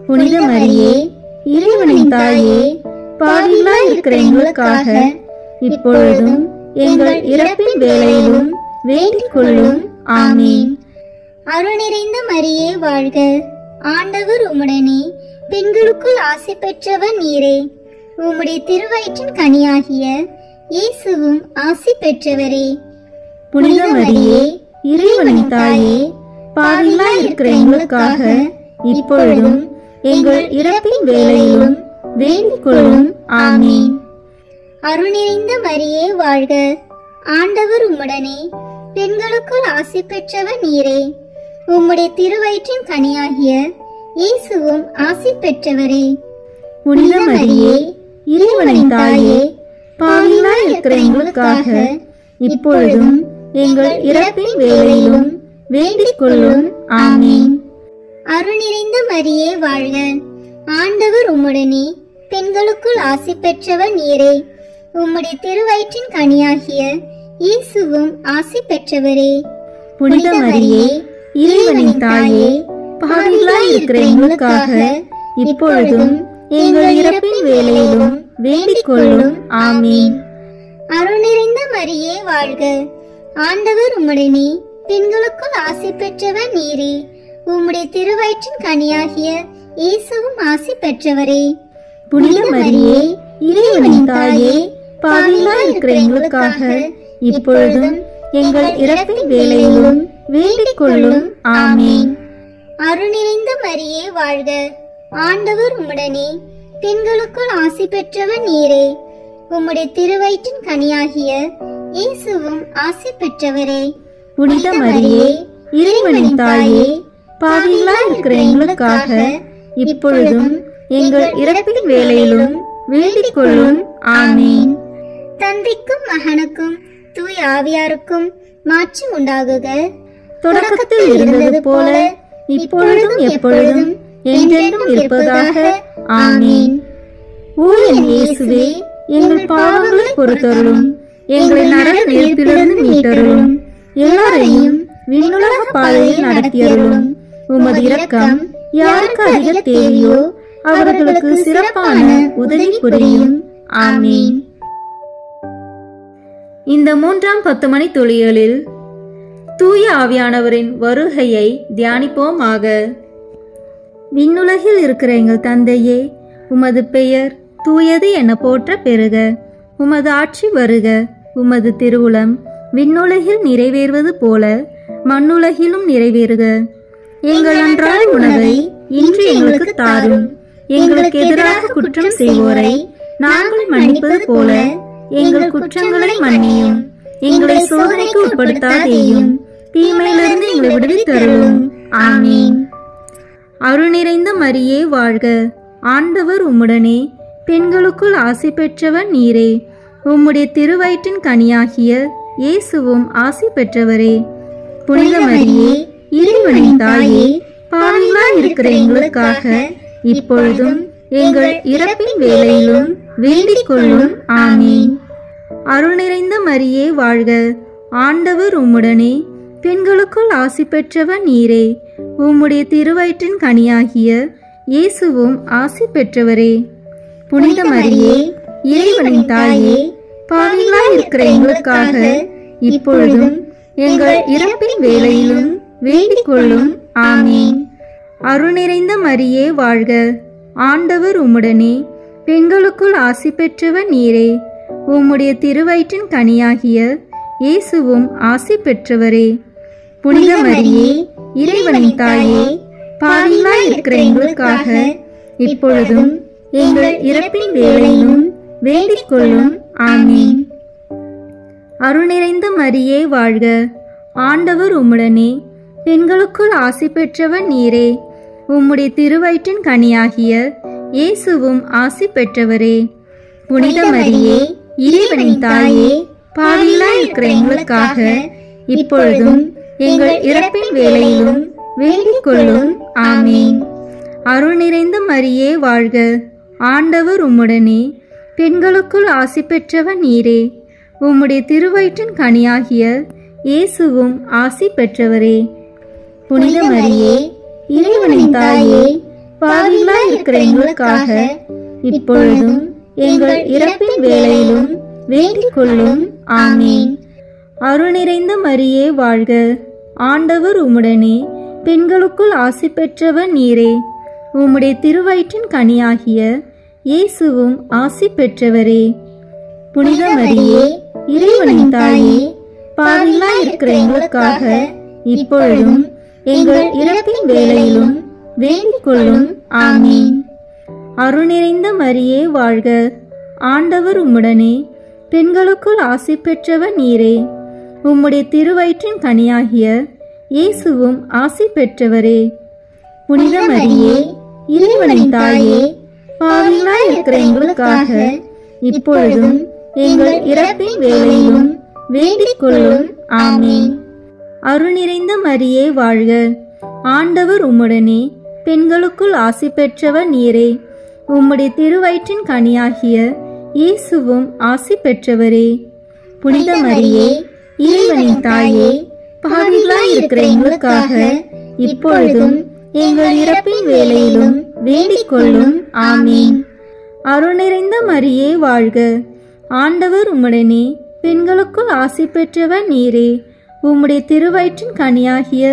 புனித மரியே, இறைவனின் தாயே, பாவிகளாய் இருக்கிற எங்களுக்காக இப்பொழுதும் எங்கள் இறப்பின் வேளையிலும் வேண்டிக் கொள்ளும். ஆமீன். அருள் நிறைந்த மரியே வாழ்க, ஆண்டவர் உம்முடனே, பெண்களுக்குள் ஆசி பெற்றவர் நீரே. உம்முடைய திருவயிற்றின் கனியாகிய இயேசுவும் ஆசி பெற்றவரே. புனித மரியே, இறைவனின் தாயே, பாவிகளாய் இருக்கிற எங்களுக்காக இப்பொழுதும் எங்கள் இறப்பின் வேளையிலும் வேண்டிக் கொள்ளும். ஆமீன். அருள் நிறைந்த மரியே வாழ்க, ஆண்டவர் உம்முடனே, பெண்களுக்குள் ஆசி பெற்றவர் நீரே. உம்முடைய திருவயிற்றின் கனியாகிய இயேசுவும் ஆசி பெற்றவரே. புனித மரியே, இறைவனின் தாயே, பாவிகளாய் இருக்கிற எங்களுக்காக இப்பொழுதும் எங்கள் இறப்பின் வேளையிலும் வேண்டிக் கொள்ளும். ஆமீன். அருள் நிறைந்த மரியே வாழ்க, ஆண்டவர் உம்முடனே, பெண்களுக்குள் ஆசி பெற்றவர் நீரே. உம்முடைய திருவயிற்றின் கனியாகிய இயேசுவும் ஆசி பெற்றவரே. புனித மரியே, இறைவனின் தாயே, பாவிகளாய் இருக்கிற எங்களுக்காக இப்பொழுதும் எங்கள் இறப்பின் வேளையிலும் வேண்டிக் கொள்ளும். ஆமீன். அருள் நிறைந்த மரியே வாழ்க, ஆண்டவர் உம்முடனே, பெண்களுக்குள் ஆசி பெற்றவர் நீரே. உம்முடைய திருவயிற்றின் கனியாகிய இயேசுவும் ஆசி பெற்றவரே. புனித மரியே, இறைவனின் தாயே, பாவிகளாய் இருக்கிற எங்களுக்காக இப்பொழுதும் எங்கள் இறப்பின் வேளையிலும் வேண்டிக் கொள்ளும். ஆமீன். அருள் நிறைந்த மரியே வாழ்க, ஆண்டவர் உம்முடனே, பெண்களுக்குள் ஆசி பெற்றவர் நீரே. உம்முடைய திருவயிற்றின் கனியாகிய இயேசுவும் ஆசி பெற்றவரே. புனித மரியே, இறைவனின் தாயே, பாவிகளாய் இருக்கிற எங்களுக்காக இப்பொழுதும் எங்கள் இறப்பின் வேளையிலும் வேண்டிக் கொள்ளும். ஆமீன். தந்தைக்கும் மகனுக்கும் தூய ஆவியாருக்கும் மாற்றி உண்டாகுக. தொடக்கத்தில் இருந்தது போல இப்பொழுதும் எப்பொழுதும் என்றென்றும் இருப்பதாக. ஆமீன். ஓ என் இயேசுவே, எங்கள் பாவங்களை பொறுத்தருளும், எங்களை நரக நெருப்பிலிருந்து மீட்டருளும், எல்லாரையும் விண்ணுலக பாதையில் நடத்தியருளும். உமது இரக்கம் யாருக்கு அதிக தேவையோ அவர்களுக்கு சிறப்பான உதவி புரியும். ஆமீன். இந்த 3ஆம் 10 மணி துளிகளில் தூய ஆவியானவரின் வருகையை தியானிப்போமாக. விண்ணுலகில் இருக்கிற எங்கள் தந்தையே, உமது பெயர் தூயது என போற்ற பெறுக. உமது ஆட்சி வருக. உமது திருவுளம் விண்ணுலகில் நிறைவேறுவது போல மண்ணுலகிலும் நிறைவேறுக. எங்கள் அன்றாட உணவை இன்று எங்களுக்கு தாரும். எங்களுக்கு எதிராக குற்றம் செய்வோரை நாங்கள் மன்னிப்பது போல எங்கள் குற்றங்களை மன்னியும். எங்களை சோதனைக்கு உட்படுத்தாதேயும், தீமையிலிருந்து எங்களை விடுவித்தருளும். ஆமீன். அருள் நிறைந்த மரியே வாழ்க, ஆண்டவர் உம்முடனே, பெண்களுக்குள் ஆசி பெற்றவர் நீரே. உம்முடைய திருவயிற்றின் கனியாகிய இயேசுவும் ஆசி பெற்றவரே. புனித மரியே, இறைவனின் தாயே, பாவிகளாய் இருக்கிற எங்களுக்காக இப்பொழுதும் எங்கள் இறப்பின் வேளையிலும் வேண்டிக் கொள்ளும். ஆமீன். அருள் நிறைந்த மரியே வாழ்க, ஆண்டவர் உம்முடனே, பெண்களுக்குள் ஆசி பெற்றவர் நீரே. உம்முடைய திருவயிற்றின் கனியாகிய இயேசுவும் ஆசி பெற்றவரே. புனித மரியே, இறைவனின் தாயே, பாவிகளாய் இருக்கிற எங்களுக்காக இப்பொழுதும் எங்கள் இறப்பின் வேளையிலும் வேண்டிக் கொள்ளும். ஆமீன். அருள் நிறைந்த மரியே வாழ்க, ஆண்டவர் உம்முடனே, பெண்களுக்குள் ஆசி பெற்றவர் நீரே. உம்முடைய திருவயிற்றின் கனியாகிய இயேசுவும் ஆசி பெற்றவரே. புனித மரியே, இறைவனின் தாயே, பாவிகளாய் இருக்கிற எங்களுக்காக இப்பொழுதும் எங்கள் இறப்பின் வேளையிலும் வேண்டிக் கொள்ளும். ஆமீன். அருள் நிறைந்த மரியே வாழ்க, ஆண்டவர் உம்முடனே, பெண்களுக்குள் ஆசி பெற்றவர் நீரே. உம்முடைய திருவயிற்றின் கனியாகிய இயேசுவும் ஆசி பெற்றவரே. புனித மரியே, இறைவனின் தாயே, பாவிகளாய் இருக்கிற எங்களுக்காக இப்பொழுதும் எங்கள் இறப்பின் வேளையிலும் வேண்டிக் கொள்ளும். ஆமீன். அருள் நிறைந்த மரியே வாழ்க, ஆண்டவர் உம்முடனே, பெண்களுக்குள் ஆசி பெற்றவர் நீரே. உம்முடைய திருவயிற்றின் கனியாகிய இயேசுவும் ஆசி பெற்றவரே. புனித மரியே, இறைவனின் தாயே, பாவிகளாய் இருக்கிற எங்களுக்காக இப்பொழுதும் எங்கள் இறப்பின் வேளையிலும் வேண்டிக் கொள்ளும். ஆமீன். அருள் நிறைந்த மரியே வாழ்க, ஆண்டவர் உம்முடனே, பெண்களுக்குள் ஆசி பெற்றவர் நீரே. உம்முடைய திருவயிற்றின் கனியாகிய இயேசுவும் ஆசி பெற்றவரே. புனித மரியே, இறைவனின் தாயே, பாவிகளாய் இருக்கிற எங்களுக்காக இப்பொழுதும் எங்கள் இறப்பின் வேளையிலும் வேண்டிக் கொள்ளும். ஆமீன். அருள் நிறைந்த மரியே வாழ்க, ஆண்டவர் உம்முடனே, பெண்களுக்குள் ஆசி பெற்றவர் நீரே. உம்முடைய திருவயிற்றின் கனியாகிய இயேசுவும் ஆசி பெற்றவரே. புனித மரியே, இறைவனின் தாயே, பாவிகளாய் இருக்கிற எங்களுக்காக இப்பொழுதும் எங்கள் இறப்பின் வேளையிலும் வேண்டிக் கொள்ளும். ஆமீன். அருள் நிறைந்த மரியே வாழ்க, ஆண்டவர் உம்முடனே, பெண்களுக்குள் ஆசி பெற்றவர் நீரே. உம்முடைய திருவயிற்றின் கனியாகிய இயேசுவும் ஆசி பெற்றவரே. புனித மரியே, இறைவனின் தாயே, பாவிகளாய் இருக்கிற எங்களுக்காக இப்பொழுதும் எங்கள் இறப்பின் வேளையிலும் வேண்டிக் கொள்ளும். ஆமீன். அருள் நிறைந்த மரியே வாழ்க, ஆண்டவர் உம்முடனே, பெண்களுக்குள் ஆசி பெற்றவர் நீரே. உம்முடைய திருவயிற்றின் கனியாகிய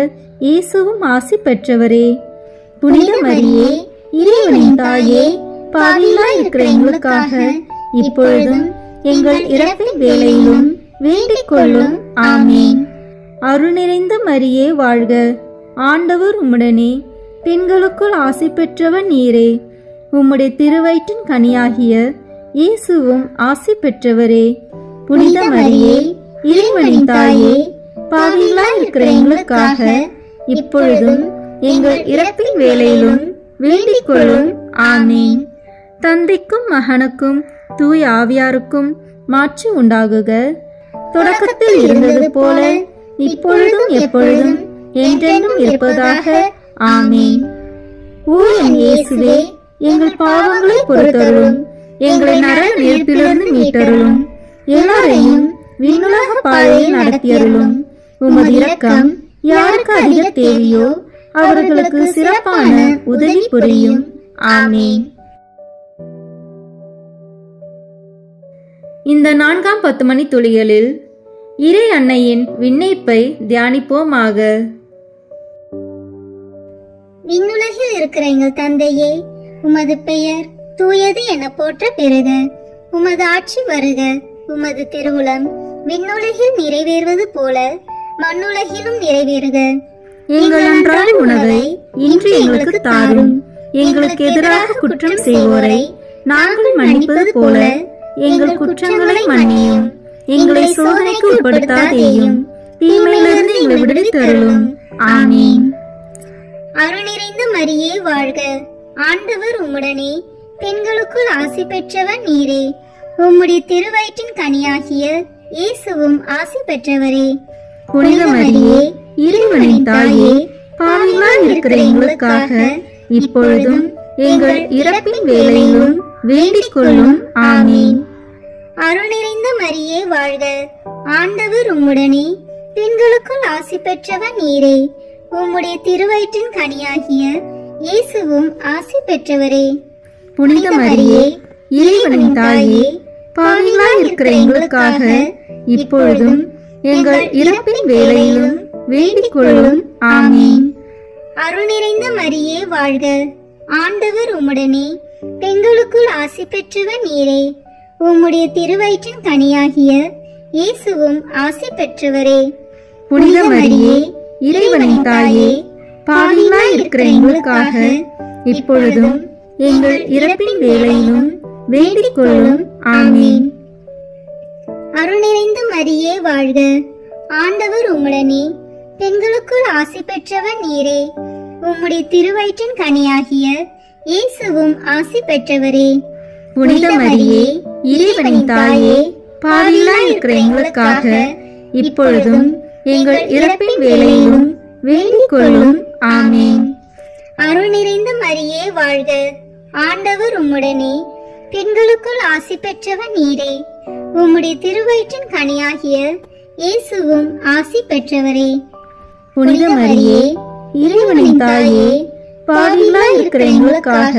இயேசுவும் ஆசி பெற்றவரே. புனித மரியே, இறைவனின் தாயே, பாவிகளாய் இருக்கிற எங்களுக்காக இப்பொழுதும் எங்கள் இறப்பின் வேளையிலும் வேண்டிக் கொள்ளும். ஆமீன். அருள் நிறைந்த மரியே வாழ்க, ஆண்டவர் உம்முடனே, பெண்களுக்குள் ஆசி பெற்றவர் நீரே. உம்முடைய திருவயிற்றின் கனியாகிய இயேசுவும் ஆசி பெற்றவரே. புனித மரியே, இறைவனின் தாயே, பாவிகளாய் இருக்கிற எங்களுக்காக இப்பொழுதும் எங்கள் இறப்பின் வேளையிலும் வேண்டிக் கொள்ளும். ஆமீன். தந்தைக்கும் மகனுக்கும் தூய ஆவியாருக்கும் மாட்சி உண்டாகுக. தொடக்கத்தில் இருந்தது போல இப்பொழுதும் எப்பொழுதும் என்றென்றும் இருப்பதாக. ஆமீன். ஓ என் இயேசுவே, எங்கள் பாவங்களை பொறுத்தருளும், எங்களை நரக நெருப்பிலிருந்து மீட்டருளும், எல்லாரையும் விண்ணுலக பாதையில் நடத்தியருளும். உமது இரக்கம் யாருக்கு அதிக தேவையோ அவர்களுக்கு சிறப்பான உதவி புரியும். ஆமீன். இந்த 4ஆம் 10 மணி துளிகளில் இறை அன்னையின் விண்ணேற்பை தியானிப்போமாக. விண்ணுலகில் இருக்கிற எங்கள் தந்தையே, உமது பெயர் தூயது என போற்ற பெறுக. உமது ஆட்சி வருக. உமது திருவுளம் விண்ணுலகில் நிறைவேறுவது போல மண்ணுலகிலும் நிறைவேறுக. எங்கள் அன்றாட உணவை இன்று எங்களுக்கு தாரும். எங்களுக்கு எதிராக குற்றம் செய்வோரை நாங்கள் மன்னிப்பது போல எங்கள் குற்றங்களை மன்னியும். எங்களை சோதனைக்கு உட்படுத்தாதேயும், தீமையிலிருந்து எங்களை விடுவித்தருளும். ஆமீன். அருள் நிறைந்த மரியே வாழ்க, ஆண்டவர் உம்முடனே, பெண்களுக்குள் ஆசி பெற்றவர் நீரே. உம்முடைய திருவயிற்றின் கனியாகிய இயேசுவும் ஆசி பெற்றவரே. புனித மரியே, இறைவனின் தாயே, பாவிகளாய் இருக்கிற எங்களுக்காக இப்பொழுதும் எங்கள் இறப்பின் வேளையிலும் வேண்டிக் கொள்ளும். ஆமீன். அருள் நிறைந்த மரியே வாழ்க, ஆண்டவர் உம்முடனே, பெண்களுக்குள் ஆசி பெற்றவர் நீரே. உம்முடைய திருவயிற்றின் கனியாகிய இயேசுவும் ஆசி பெற்றவரே. புனித மரியே, இறைவனின் தாயே, பாவிகளாய் இருக்கிற எங்களுக்காக இப்பொழுதும் எங்கள் இறப்பின் வேளையிலும் வேண்டிக் கொள்ளும். ஆமீன். அருள் நிறைந்த மரியே வாழ்க, ஆண்டவர் உம்முடனே, பெண்களுக்குள் ஆசி பெற்றவர் நீரே. உம்முடைய திருவயிற்றின் கனியாகிய இயேசுவும் ஆசி பெற்றவரே. புனித மரியே, இறைவனின் தாயே, பாவிகளாய் இருக்கிற எங்களுக்காக இப்பொழுதும் எங்கள் இறப்பின் வேளையிலும் வேண்டிக் கொள்ளும். ஆமீன். அருள் நிறைந்த மரியே வாழ்க, ஆண்டவர் உம்முடனே, பெண்களுக்குள் ஆசி பெற்றவர் நீரே. உம்முடைய திருவயிற்றின் கனியாகிய இயேசுவும் ஆசி பெற்றவரே. புனித மரியே, இறைவனின் தாயே, பாவிகளாய் இருக்கிற எங்களுக்காக இப்பொழுதும் எங்கள் இறப்பின் வேளையிலும் வேண்டிக் கொள்ளும். ஆமீன். அருள் நிறைந்த மரியே வாழ்க, ஆண்டவர் உம்முடனே, பெண்களுக்குள் ஆசி பெற்றவர் நீரே. உம்முடைய திருவயிற்றின் கனியாகிய இயேசுவும் ஆசி பெற்றவரே. புனித மரியே, இறைவனின் தாயே, பாவிகளாய் இருக்கிற எங்களுக்காக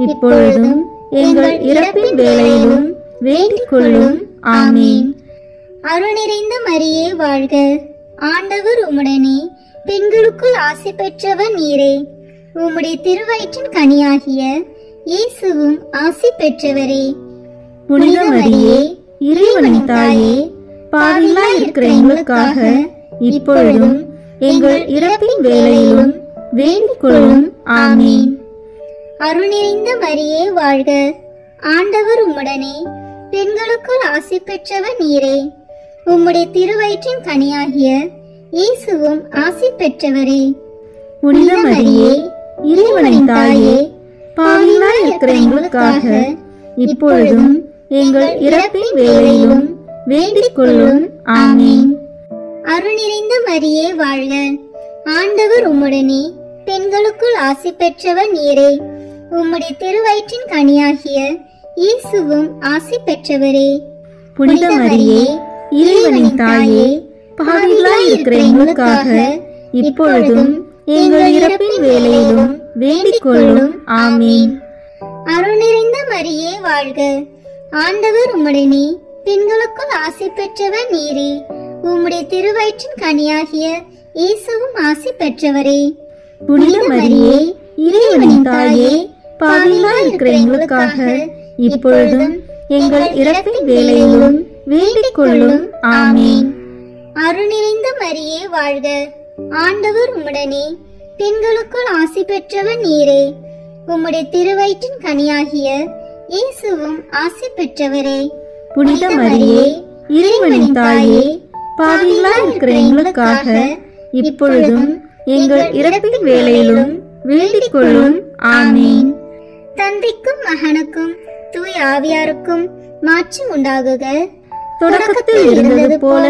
இப்பொழுதும் எங்கள் இறப்பின் வேளையிலும் வேண்டிக் கொள்ளும். ஆமீன். அருள் நிறைந்த மரியே வாழ்க, ஆண்டவர் உம்முடனே, பெண்களுக்குள் ஆசி பெற்றவர் நீரே. உம்முடைய திருவயிற்றின் கனியாகிய இயேசுவும் ஆசி பெற்றவரே. புனித மரியே, இறைவனின் தாயே, பாவிகளாய் இருக்கிற எங்களுக்காக இப்பொழுதும் எங்கள் இறப்பின் வேளையிலும் வேண்டிக் கொள்ளும். ஆமீன். அருள் நிறைந்த மரியே வாழ்க, ஆண்டவர் உம்முடனே, பெண்களுக்குள் ஆசி பெற்றவர் நீரே. உம்முடைய திருவயிற்றின் கனியாகிய இயேசுவும் ஆசி பெற்றவரே. புனித மரியே, இறைவனின் தாயே, பாவிகளாய் இருக்கிற எங்களுக்காக இப்பொழுதும் எங்கள் இறப்பின் வேளையிலும் வேண்டிக் கொள்ளும். ஆமீன். அருள் நிறைந்த மரியே வாழ்க, ஆண்டவர் உம்முடனே, பெண்களுக்குள் ஆசி பெற்றவர் நீரே. உம்முடைய திருவயிற்றின் கனியாகிய இயேசுவும் ஆசி பெற்றவரே. புனித மரியே, இறைவனின் தாயே, பாவிகளாய் இருக்கிற எங்களுக்காக இப்பொழுதும் எங்கள் இறப்பின் வேளையிலும் வேண்டிக் கொள்ளும். ஆமீன். அருள் நிறைந்த மரியே வாழ்க, ஆண்டவர் உம்முடனே, பெண்களுக்குள் ஆசி பெற்றவர் நீரே. உம்முடைய திருவயிற்றின் கனியாகிய இயேசுவும் ஆசி பெற்றவரே. புனித மரியே, இறைவனின் தாயே, பாவிகளாய் இருக்கிற எங்களுக்காக இப்பொழுதும் எங்கள் இறப்பின் வேளையிலும் வேண்டிக் கொள்ளும். ஆமீன். அருள் நிறைந்த மரியே வாழ்க, ஆண்டவர் உம்முடனே, பெண்களுக்குள் ஆசி பெற்றவர் நீரே. உம்முடைய திருவயிற்றின் கனியாகிய இயேசுவும் ஆசி பெற்றவரே. புனித மரியே, இறைவனின் தாயே, பாவிகளாய் இருக்கிற எங்களுக்காக இப்பொழுதும் எங்கள் இறப்பின் வேளையிலும் வேண்டிக் கொள்ளும். ஆமீன். தந்தைக்கும் மகனுக்கும் தூய ஆவியாருக்கும் மாட்சி உண்டாகுக. தொடக்கத்தில் இருந்தது போல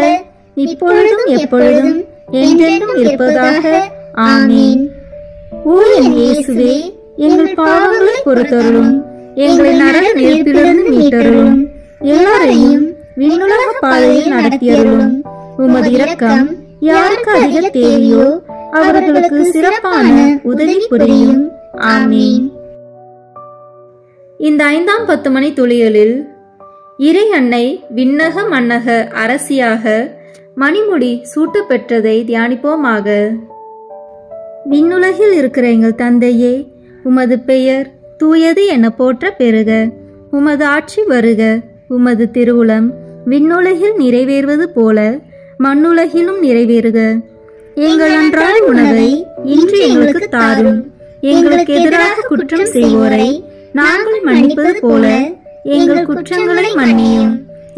இப்பொழுதும் எப்பொழுதும் என்றென்றும் இருப்பதாக. ஆமீன். ஓ என் இயேசுவே, எங்கள் பாவங்களை பொறுத்தருளும், எங்களை நரக நெருப்பிலிருந்து மீட்டருளும், எல்லாரையும் விண்ணுலக பாதையில் நடத்தியருளும். உமது இரக்கம் யாருக்கு அதிக தேவையோ அவர்களுக்கு சிறப்பான உதவி புரியும். ஆமீன். இந்த 5ஆம் 10 மணி துளிகளில் இறை அன்னை விண்ணக மன்னக அரசியாக மணிமுடி சூட்டு பெற்றதை தியானிப்போமாக. விண்ணுலகில் இருக்கிற எங்கள் தந்தையே, உமது பெயர் தூயது என போற்ற பெறுக. உமது ஆட்சி வருக. உமது திருவுளம் விண்ணுலகில் நிறைவேறுவது போல மண்ணுலகிலும் நிறைவேறுக. எங்கள் அன்றாட உணவை இன்று எங்களுக்கு தாரும். எங்களுக்கு எதிராக குற்றம் செய்வோரை நாங்கள் மன்னிப்பது போல எங்கள் குற்றங்களை மன்னியும்.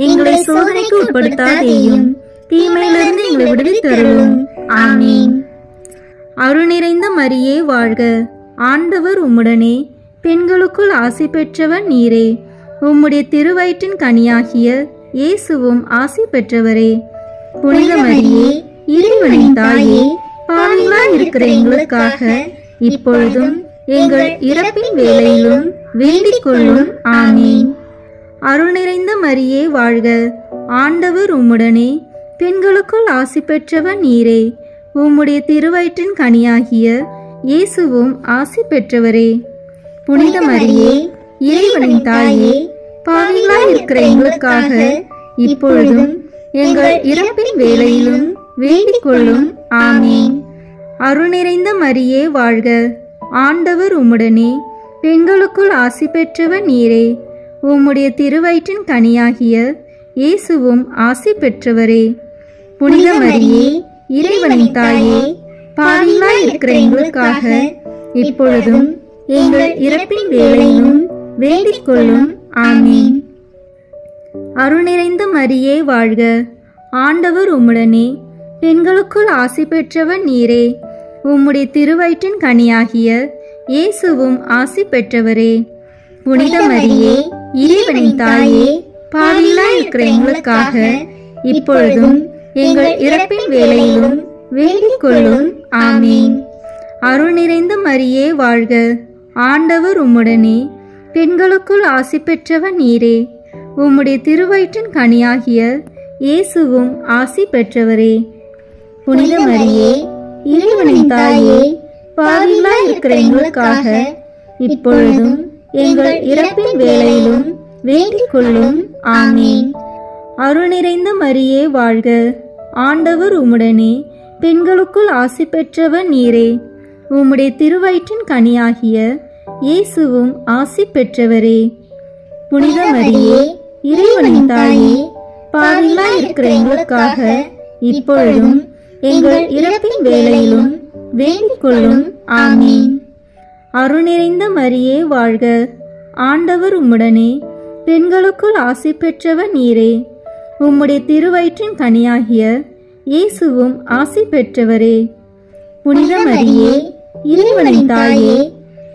எங்களை சோதனைக்கு உட்படுத்தாதேயும், தீமையிலிருந்து எங்களை விடுவித்தருளும். ஆமீன். அருள் நிறைந்த மரியே வாழ்க, ஆண்டவர் உம்முடனே, பெண்களுக்குள் ஆசி பெற்றவர் நீரே. உம்முடைய திருவயிற்றின் கனியாகிய இயேசுவும் ஆசி பெற்றவரே. புனித மரியே, இறைவனின் தாயே, பாவிகளாய் இருக்கிற எங்களுக்காக இப்பொழுதும் எங்கள் இறப்பின் வேளையிலும் வேண்டிக் கொள்ளும். ஆமீன். அருள் நிறைந்த மரியே வாழ்க, ஆண்டவர் உம்முடனே, பெண்களுக்குள் ஆசி பெற்றவர் நீரே. உம்முடைய திருவயிற்றின் கனியாகிய இயேசுவும் ஆசி பெற்றவரே. புனித மரியே, இறைவனின் தாயே, பாவிகளாய் இருக்கிற எங்களுக்காக இப்பொழுதும் எங்கள் இறப்பின் வேளையிலும் வேண்டிக் கொள்ளும். ஆமீன். அருள் நிறைந்த மரியே வாழ்க, ஆண்டவர் உம்முடனே, பெண்களுக்குள் ஆசி பெற்றவர் நீரே. உம்முடைய திருவயிற்றின் கனியாகிய இயேசுவும் ஆசி பெற்றவரே. புனித மரியே, இறைவனின் தாயே, பாவிகளாய் இருக்கிற எங்களுக்காக இப்பொழுதும் எங்கள் இறப்பின் வேளையிலும் வேண்டிக் கொள்ளும். ஆமீன். அருள் நிறைந்த மரியே வாழ்க, ஆண்டவர் உம்முடனே, பெண்களுக்குள் ஆசி பெற்றவர் நீரே. உம்முடைய திருவயிற்றின் கனியாகிய இயேசுவும் ஆசி பெற்றவரே. புனித மரியே, இறைவனின் தாயே, பாவிகளாய் இருக்கிற எங்களுக்காக இப்பொழுதும் எங்கள் இறப்பின் வேளையிலும் வேண்டிக் கொள்ளும். ஆமீன். அருள் நிறைந்த மரியே வாழ்க, ஆண்டவர் உம்முடனே, பெண்களுக்குள் ஆசி பெற்றவர் நீரே. உம்முடைய திருவயிற்றின் கனியாகிய இயேசுவும் ஆசி பெற்றவரே. புனித மரியே, இறைவனின் தாயே, பாவிகளாய் இருக்கிற எங்களுக்காக இப்பொழுதும் எங்கள் இறப்பின் வேளையிலும் வேண்டிக் கொள்ளும். ஆமீன். அருள் நிறைந்த மரியே வாழ்க, ஆண்டவர் உம்முடனே, பெண்களுக்குள் ஆசி பெற்றவர் நீரே. உம்முடைய திருவயிற்றின் கனியாகிய இயேசுவும் ஆசி பெற்றவரே. புனித மரியே, இறைவனின் தாயே, பாவிகளாய் இருக்கிற எங்களுக்காக இப்பொழுதும் எங்கள் இறப்பின் வேளையிலும் வேண்டிக் கொள்ளும். ஆமீன். அருள் நிறைந்த மரியே வாழ்க, ஆண்டவர் உம்முடனே, பெண்களுக்குள் ஆசி பெற்றவர் நீரே. உம்முடைய திருவயிற்றின் கனியாகிய இயேசுவும் ஆசி பெற்றவரே. புனித மரியே, இறைவனின் தாயே,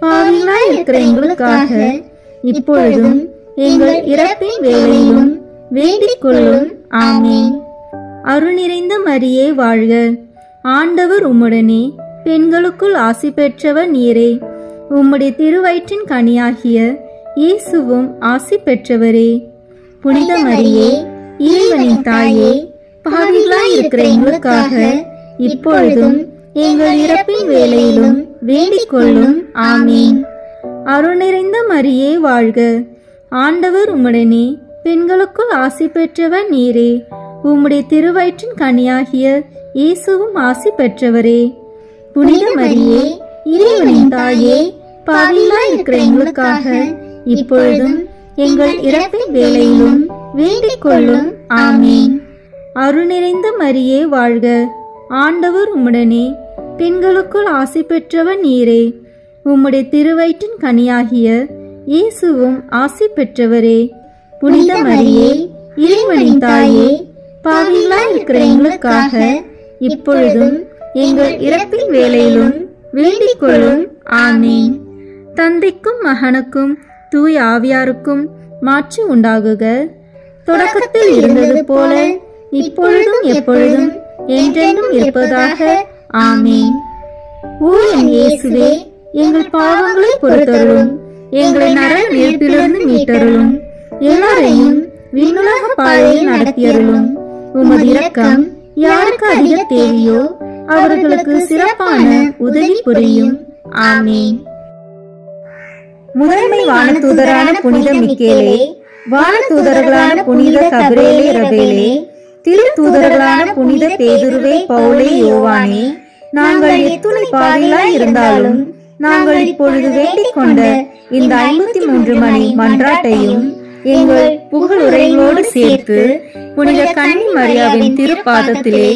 பாவிகளாய் இருக்கிற எங்களுக்காக இப்பொழுதும் எங்கள் இறப்பின் வேளையிலும் வேண்டிக் கொள்ளும். ஆமீன். அருள் நிறைந்த மரியே வாழ்க, ஆண்டவர் உம்முடனே, பெண்களுக்குள் ஆசி பெற்றவர் நீரே. உம்முடைய திருவயிற்றின் கனியாகிய இயேசுவும் ஆசி பெற்றவரே. புனித மரியே, இறைவனின் தாயே, பாவிகளாய் இருக்கிற எங்களுக்காக இப்பொழுதும் எங்கள் இறப்பின் வேளையிலும் வேண்டிக் கொள்ளும். ஆமீன். அருள் நிறைந்த மரியே வாழ்க, ஆண்டவர் உம்முடனே, பெண்களுக்குள் ஆசி பெற்றவர் நீரே. உம்முடைய திருவயிற்றின் கனியாகிய இயேசுவும் ஆசி பெற்றவரே. புனித மரியே, இறைவனின் தாயே, பாவிகளாய் இருக்கிற எங்களுக்காக இப்பொழுதும் எங்கள் இறப்பின் வேளையிலும் வேண்டிக் கொள்ளும். ஆமீன். அருள் நிறைந்த மரியே வாழ்க, ஆண்டவர் உம்முடனே, பெண்களுக்குள் ஆசி பெற்றவர் நீரே. உம்முடைய திருவயிற்றின் கனியாகிய இயேசுவும் ஆசி பெற்றவரே. புனித மரியே, இறைவனின் தாயே, பாவிகளாய் இருக்கிற எங்களுக்காக இப்பொழுதும் எங்கள் இறப்பின் வேளையிலும் வேண்டிக் கொள்ளும். ஆமீன். தந்தைக்கும் மகனுக்கும் தூய ஆவியாருக்கும் மாட்சி உண்டாகுக. தொடக்கத்தில் இருந்தது போல இப்பொழுதும் எப்பொழுதும் என்றென்றும் இருப்பதாக. ஆமீன். ஓ என் இயேசுவே, எங்கள் பாவங்களை பொறுத்தருளும், எங்களை நரக நெருப்பிலிருந்து மீட்டருளும், எல்லாரையும் விண்ணுலக பாதையில் நடத்தியருளும். உமது இரக்கம் யாருக்கு அதிக தேவையோ அவர்களுக்கு சிறப்பான உதவி புரியும். ஆமீன். முதன்மை வானதூதரான புனித மிக்கேலே, வானதூதர்களான புனித கபிரேலே ரபேலே, திரு தூதர்களான புனித பேதுருவே, பவுலே, யோவானே, நாங்கள் எத்துணை பாவிகளாய் இருந்தாலும் நாங்கள் இப்பொழுது வேண்டிக் கொண்ட இந்த 53 மணி மன்றாட்டையும் எங்கள் புகழுரைகளோடு சேர்த்து புனித கன்னி மரியாவின் திருப்பாதத்திலே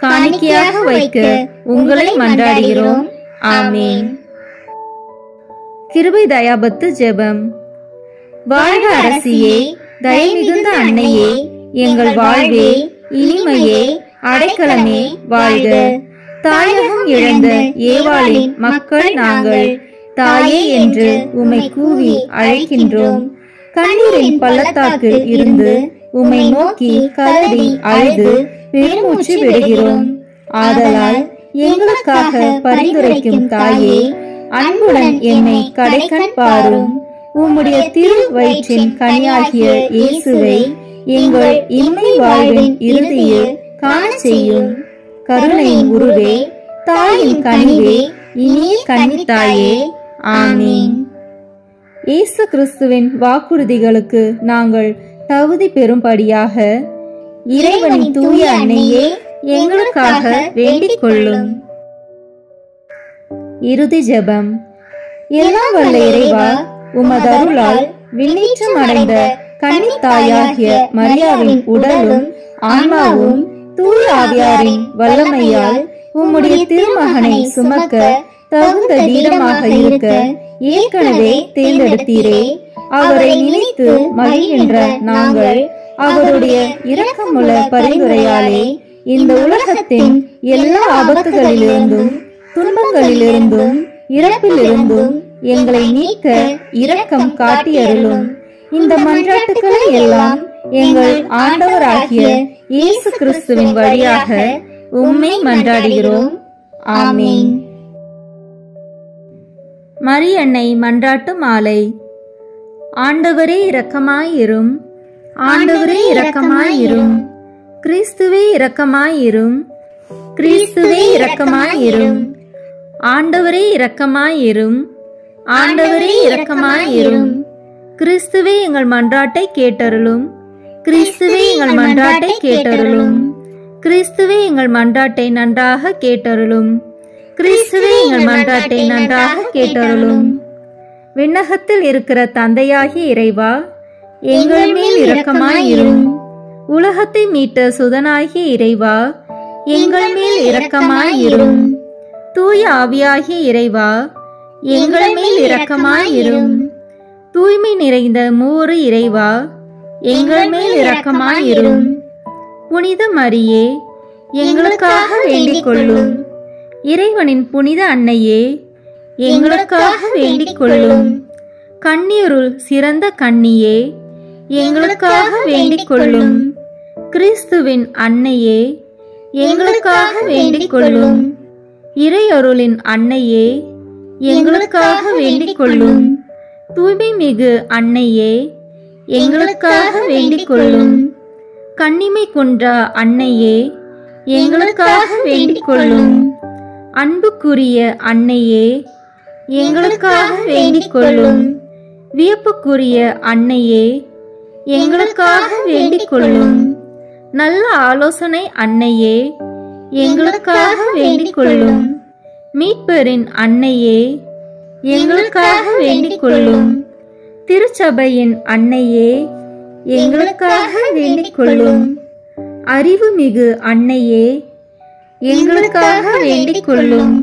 காணிக்கையாக வைக்க உங்களை மன்றாடுகிறோம். ஆமீன். கிருபை தயாபத்து ஜெபம். வாழ்க அரசியே, தயை மிகுந்த அன்னையே, எங்கள் வாழ்வே, இனிமையே, அடைக்கலமே வாழ்க. தாயகம் இழந்த ஏவாளின் மக்கள் நாங்கள், தாயே என்று உம்மை கூவி அழைக்கின்றோம். கண்ணீரின் பள்ளத்தாக்கில் இருந்து உம்மை நோக்கி கதறி அழுது பெருமூச்சு விடுகிறோம். ஆதலால் எங்களுக்காக பரிந்துரைக்கும் தாயே, அன்புடன் என்னை கடைக்கண் பாரும். உம்முடைய திரு வயிற்றின் கனியாகிய இயேசுவை எங்கள் இம்மை வாழ்வின் இறுதியில் காண செய்யும். கருணையின் உருவே, தாயின் கனிவே, இனிய கன்னித்தாயே. ஆமீன். இயேசு கிறிஸ்துவின் வாக்குறுதிகளுக்கு நாங்கள் தகுதி பெறும்படியாக இறைவனின் தூய அன்னையே, எங்களுக்காக வேண்டிக் கொள்ளும். இறுதி ஜெபம். எல்லாம் வல்ல இறைவா, உமது அருளால் விண்ணேற்றம் அடைந்த கன்னித்தாயாகிய மரியாவின் உடலும் ஆன்மாவும் தூய ஆவியாரின் வல்லமையால் உம்முடைய திருமகனை சுமக்க தகுந்த பீடமாக இருக்க ஏற்கனவே தேர்ந்தெடுத்தீரே. அவரை நினைத்து மகிழ்கின்ற நாங்கள் அவருடைய இரக்கமுள்ள பரிந்துரையாலே இந்த உலகத்தின் எல்லா ஆபத்துகளிலிருந்தும் துன்பங்களிலிருந்தும் இறப்பிலிருந்தும் எங்களை நீக்க இரக்கம் காட்டியருளும். இந்த மன்றாட்டுக்களை எல்லாம் எங்கள் ஆண்டவராகிய இயேசு கிறிஸ்துவின் வழியாக உம்மை மன்றாடுகிறோம். ஆமீன். மரியன்னை மன்றாட்டு மாலை. ஆண்டவரே இரக்கமாயிரும், ஆண்டவரே இரக்கமாயிரும், கிறிஸ்துவே இரக்கமாயிரும், கிறிஸ்துவே இரக்கமாயிரும், ஆண்டவரே இரக்கமாயிரும், ஆண்டவரே இரக்கமாயிரும். கிறிஸ்துவே எங்கள் மன்றாட்டை கேட்டருளும், கிறிஸ்துவே எங்கள் மன்றாட்டை கேட்டருளும், கிறிஸ்துவே எங்கள் மன்றாட்டை நன்றாக கேட்டருளும், கிறிஸ்துவே எங்கள் மன்றாட்டை நன்றாக கேட்டருளும். விண்ணகத்தில் இருக்கிற தந்தையாகிய இறைவா, எங்கள் மேல் இரக்கமாயிரும். உலகத்தை மீட்ட சுதனாகிய இறைவா, எங்கள் மேல் இரக்கமாயிரும். தூய ஆவியாகிய இறைவா, எங்கள் மேல் இரக்கமாயிரும். தூய்மை நிறைந்த மூவரு இறைவா, எங்கள் மேல் இரக்கமாயிரும். புனித மரியே, எங்களுக்காக வேண்டிக் கொள்ளும். இறைவனின் புனித அன்னையே, எங்களுக்காக வேண்டிக் கொள்ளும். கன்னியருள் சிறந்த கன்னியே, எங்களுக்காக வேண்டிக் கொள்ளும். கிறிஸ்துவின் அன்னையே, எங்களுக்காக வேண்டிக் கொள்ளும். இறையருளின் அன்னையே, எங்களுக்காக வேண்டிக் கொள்ளும். தூய்மை மிகு அன்னையே, எங்களுக்காக வேண்டிக் கொள்ளும். கன்னிமை குன்றா அன்னையே, எங்களுக்காக வேண்டிக் கொள்ளும். அன்புக்குரிய அன்னையே எங்களுக்காக வேண்டிக் கொள்ளும். வியப்புக்குரிய அன்னையே எங்களுக்காக வேண்டிக் கொள்ளும். நல்ல ஆலோசனை அன்னையே எங்களுக்காக வேண்டிக் கொள்ளும். மீட்பரின் அன்னையே எங்களுக்காக வேண்டிக் கொள்ளும். திருச்சபையின் அன்னையே எங்களுக்காக வேண்டிக் கொள்ளும். அறிவுமிகு அன்னையே எங்களுக்காக வேண்டிக் கொள்ளும்.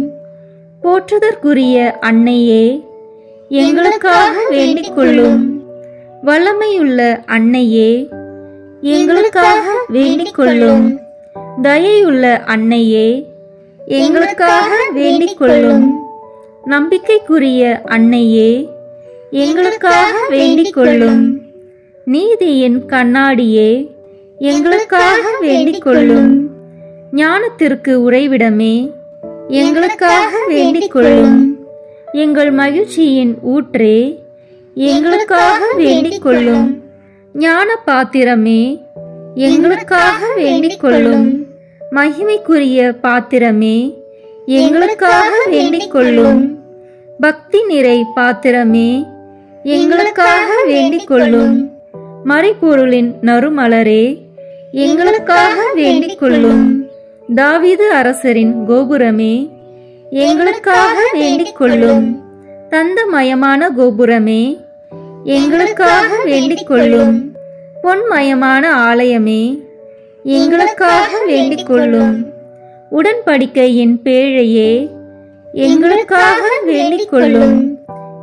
போற்றுதற்குரிய அன்னையே எங்களுக்காக வேண்டிக் கொள்ளும். வல்லமையுள்ள அன்னையே எங்களுக்காக வேண்டிக் கொள்ளும். தயையுள்ள அன்னையே எங்களுக்காக வேண்டிக் கொள்ளும். நம்பிக்கைக்குரிய அன்னையே எங்களுக்காக வேண்டிக் கொள்ளும். நீதியின் கண்ணாடியே எங்களுக்காக வேண்டிக் கொள்ளும். ஞானத்திற்கு உறைவிடமே எங்களுக்காக வேண்டிக் கொள்ளும். எங்கள் மகிழ்ச்சியின் ஊற்றே எங்களுக்காக வேண்டிக் கொள்ளும். ஞான பாத்திரமே எங்களுக்காக வேண்டிக் கொள்ளும். மகிமைக்குரிய பாத்திரமே எங்களுக்காக வேண்டிக் கொள்ளும். பக்தி நிறை பாத்திரமே எங்களுக்காக வேண்டிக் கொள்ளும். மறைபொருளின் நறுமலரே எங்களுக்காக வேண்டிக் கொள்ளும். தாவீது அரசரின் கோபுரமே எங்களுக்காக வேண்டிக் கொள்ளும். தந்தமயமான கோபுரமே எங்களுக்காக வேண்டிக் கொள்ளும். பொன்மயமான ஆலயமே எங்களுக்காக வேண்டிக் கொள்ளும். உடன்படிக்கையின் பேழையே எங்களுக்காக வேண்டிக் கொள்ளும்.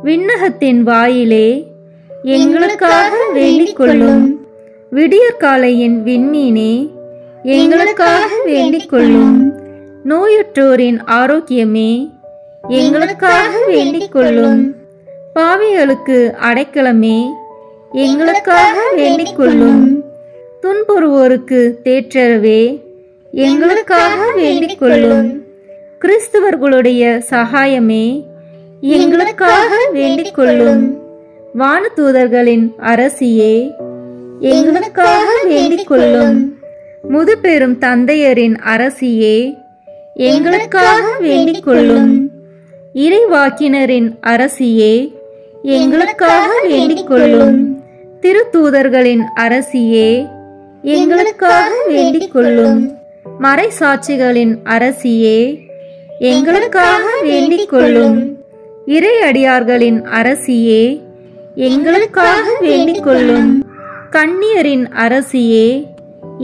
விண்ணகத்தின் வாயிலே எங்களுக்காக வேண்டிக் கொள்ளும். விடியற்காலையின் விண்மீனே எங்களுக்காக வேண்டிக் கொள்ளும். நோயுற்றோரின் ஆரோக்கியமே எங்களுக்காக வேண்டிக் கொள்ளும். பாவிகளுக்கு அடைக்கலமே எங்களுக்காக வேண்டிக் கொள்ளும். துன்புறுவோருக்கு தேற்றரவே எங்களுக்காக வேண்டிக் கொள்ளும். கிறிஸ்தவர்களுடைய சகாயமே எங்களுக்காக வேண்டிக் கொள்ளும். வானதூதர்களின் அரசியே எங்களுக்காக வேண்டிக் கொள்ளும். முதுபெரும் தந்தையரின் அரசியே எங்களுக்காக வேண்டிக் கொள்ளும். இறைவாக்கினரின் அரசியே எங்களுக்காக வேண்டிக் கொள்ளும். திருத்தூதர்களின் அரசியே எங்களுக்காக வேண்டிக் கொள்ளும். மறைசாட்சிகளின் அரசியே எங்களுக்காக வேண்டிக் கொள்ளும். இறையடியார்களின் அரசியே எங்களுக்காக வேண்டிக் கொள்ளும். கன்னியரின் அரசியே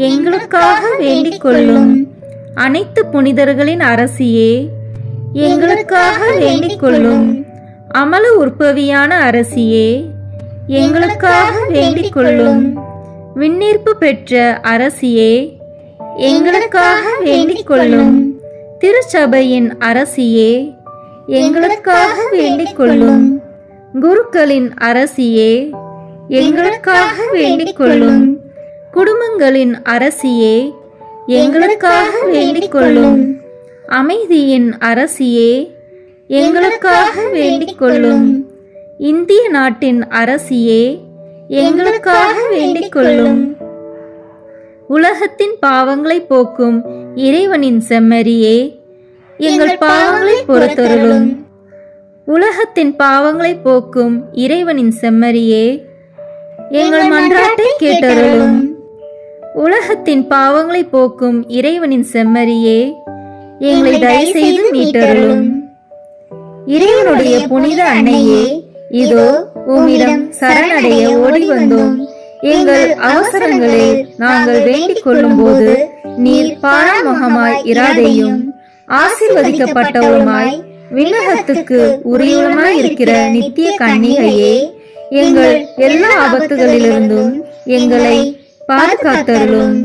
எங்களுக்காக வேண்டிக் கொள்ளும். அனைத்து புனிதர்களின் அரசியே எங்களுக்காக வேண்டிக் கொள்ளும். அமல உற்பவியான அரசியே எங்களுக்காக வேண்டிக் கொள்ளும். விண்ணீர்ப்பு பெற்ற அரசியே எங்களுக்காக வேண்டிக் கொள்ளும். திருச்சபையின் அரசியே எங்களுக்காக வேண்டிக் கொள்ளும். குருக்களின் அரசியே எங்களுக்காக வேண்டிக் கொள்ளும். குடும்பங்களின் அரசியே எங்களுக்காக வேண்டிக் கொள்ளும். அமைதியின் அரசியே எங்களுக்காக வேண்டிக் கொள்ளும். இந்திய நாட்டின் அரசியே எங்களுக்காக வேண்டிக் கொள்ளும். உலகத்தின் பாவங்களை போக்கும் இறைவனின் செம்மறியே எங்கள் பாவங்களை பொறுத்தருளும். உலகத்தின் பாவங்களை போக்கும் இறைவனின் செம்மறியே எங்கள் மன்றாட்டை கேட்டருளும். உலகத்தின் பாவங்களை போக்கும் இறைவனின் செம்மறியே எங்களை தயவு செய்து மீட்டருளும். இறைவனுடைய புனித அன்னையே, இதோ உம்மிடம் சரணடைய ஓடி வந்தோம். எங்கள் அவசரங்களில் நாங்கள் வேண்டிக் கொள்ளும் போது நீர் பாராமுகமாய் இராதையும் ஆசீர்வதிக்கப்பட்டவருமாய் விண்ணகத்துக்கு உரியவருமாய் இருக்கிற நித்திய கன்னிகையே, எங்கள் எல்லா ஆபத்துகளிலிருந்தும் எங்களை பாதுகாத்தருளும்.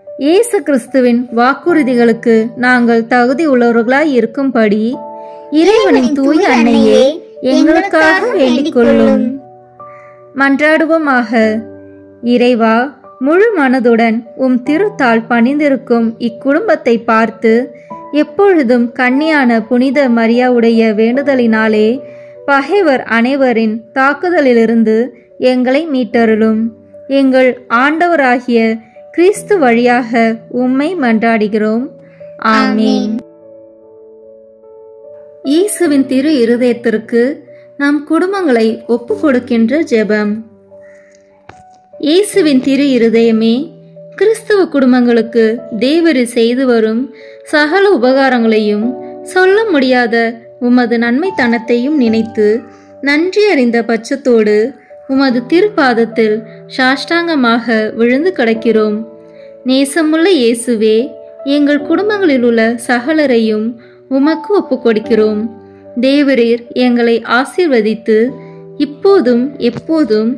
இயேசு கிறிஸ்துவின் வாக்குறுதிகளுக்கு நாங்கள் தகுதி உள்ளவர்களாய் இருக்கும்படி இறைவனின் தூய அன்னையே எங்களுக்காக வேண்டிக் கொள்ளும். மன்றாடுவோமாக. இறைவா, முழு மனதுடன் உம் திருத்தால் பணிந்திருக்கும் இக்குடும்பத்தை பார்த்து எப்பொழுதும் கன்னியான புனித மரியாவுடைய வேண்டுதலினாலே பகைவர் அனைவரின் தாக்குதலிலிருந்து எங்களை மீட்டருளும். எங்கள் ஆண்டவராகிய கிறிஸ்து வழியாக உம்மை மன்றாடுகிறோம். ஆமீன். இயேசுவின் திரு இருதயத்திற்கு நம் குடும்பங்களை ஒப்பு கொடுக்கின்ற ஜெபம். இயேசுவின் திரு இருதயமே, கிறிஸ்தவ குடும்பங்களுக்கு தேவரீர் செய்து வரும் சகல உபகாரங்களையும் சொல்ல முடியாத உமது நன்மைத்தனத்தையும் நினைத்து நன்றி அறிந்த பட்சத்தோடு உமது திருப்பாதத்தில் சாஷ்டாங்கமாக விழுந்து கிடக்கிறோம். நேசமுள்ள இயேசுவே, எங்கள் குடும்பங்களில் உள்ள சகலரையும் உமக்கு ஒப்பு கொடுக்கிறோம். தேவரீர் எங்களை ஆசீர்வதித்து இப்போதும் எப்போதும்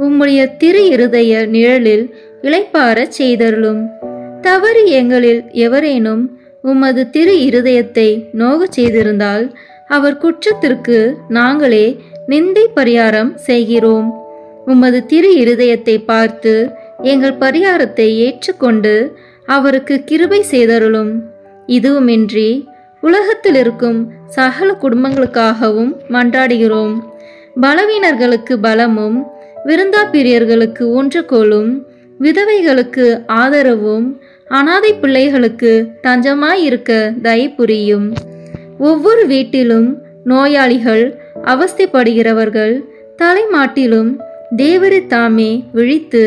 உம்முடைய திரு இருதய நிழலில் இளைப்பாறச் செய்தருளும். தவறு எங்களில் எவரேனும் உமது திரு இருதயத்தை நோகச் செய்திருந்தால் அவர் குற்றத்திற்கு நாங்களே நிந்தை பரிகாரம் செய்கிறோம். உமது திரு இருதயத்தை பார்த்து எங்கள் பரிகாரத்தை ஏற்றுக்கொண்டு அவருக்கு கிருபை செய்தருளும். இதுவுமின்றி உலகத்தில் இருக்கும் சகல குடும்பங்களுக்காகவும் மன்றாடுகிறோம். பலவீனர்களுக்கு பலமும், விருந்தாப்பிரியர்களுக்கு ஊன்றுகோலும், விதவைகளுக்கு ஆதரவும், அனாதை பிள்ளைகளுக்கு தஞ்சமாயிருக்க தயை புரியும். ஒவ்வொரு வீட்டிலும் நோயாளிகள், அவஸ்தைப்படுகிறவர்கள் தலைமாட்டிலும் தேவரீர் தாமே விழித்து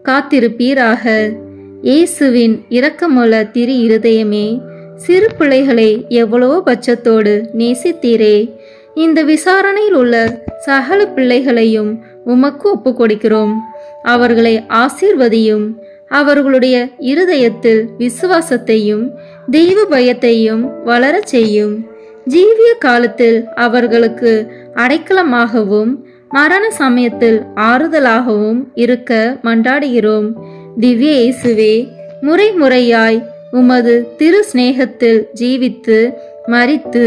காத்திருப்பீராக. இயேசுவின் இரக்கமுள்ள திரு இருதயமே, சிறு பிள்ளைகளை எவ்வளவோ பட்சத்தோடு நேசித்தீரே. இந்த விசாரணையில் உள்ள சகல பிள்ளைகளையும் உமக்கு ஒப்பு கொடுக்கிறோம். அவர்களை ஆசீர்வதியும். அவர்களுடைய இருதயத்தில் விசுவாசத்தையும் தெய்வ பயத்தையும் வளரச் செய்யும். ஜீவிய காலத்தில் அவர்களுக்கு அடைக்கலமாகவும் மரண சமயத்தில் ஆறுதலாகவும் இருக்க மன்றாடுகிறோம். திவ்ய இயேசுவே, முறை முறையாய் உமது திரு சிநேகத்தில் ஜீவித்து மரித்து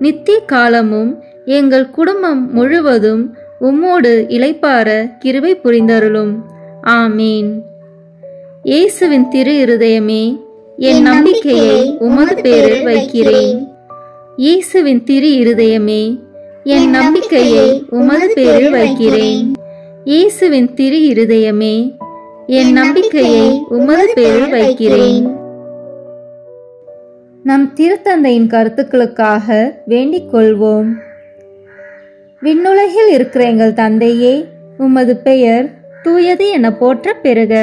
நித்திய காலமும் எங்கள் குடும்பம் முழுவதும் உம்மோடு இளைப்பாற கிருபை புரிந்தருளும். ஆமீன். இயேசுவின் திரு இருதயமே, என் நம்பிக்கையை உமது பேரில் வைக்கிறேன். இயேசுவின் திரு இருதயமே, என் நம்பிக்கையை உமது பேரில் வைக்கிறேன். இயேசுவின் திரு இருதயமே, என் நம்பிக்கையை உமது பேரில் வைக்கிறேன். நம் திருத்தந்தையின் கருத்துக்களுக்காக வேண்டிக் கொள்வோம். விண்ணுலகில் இருக்கிற எங்கள் தந்தையே, உமது பெயர் தூயது என போற்ற பெறுக.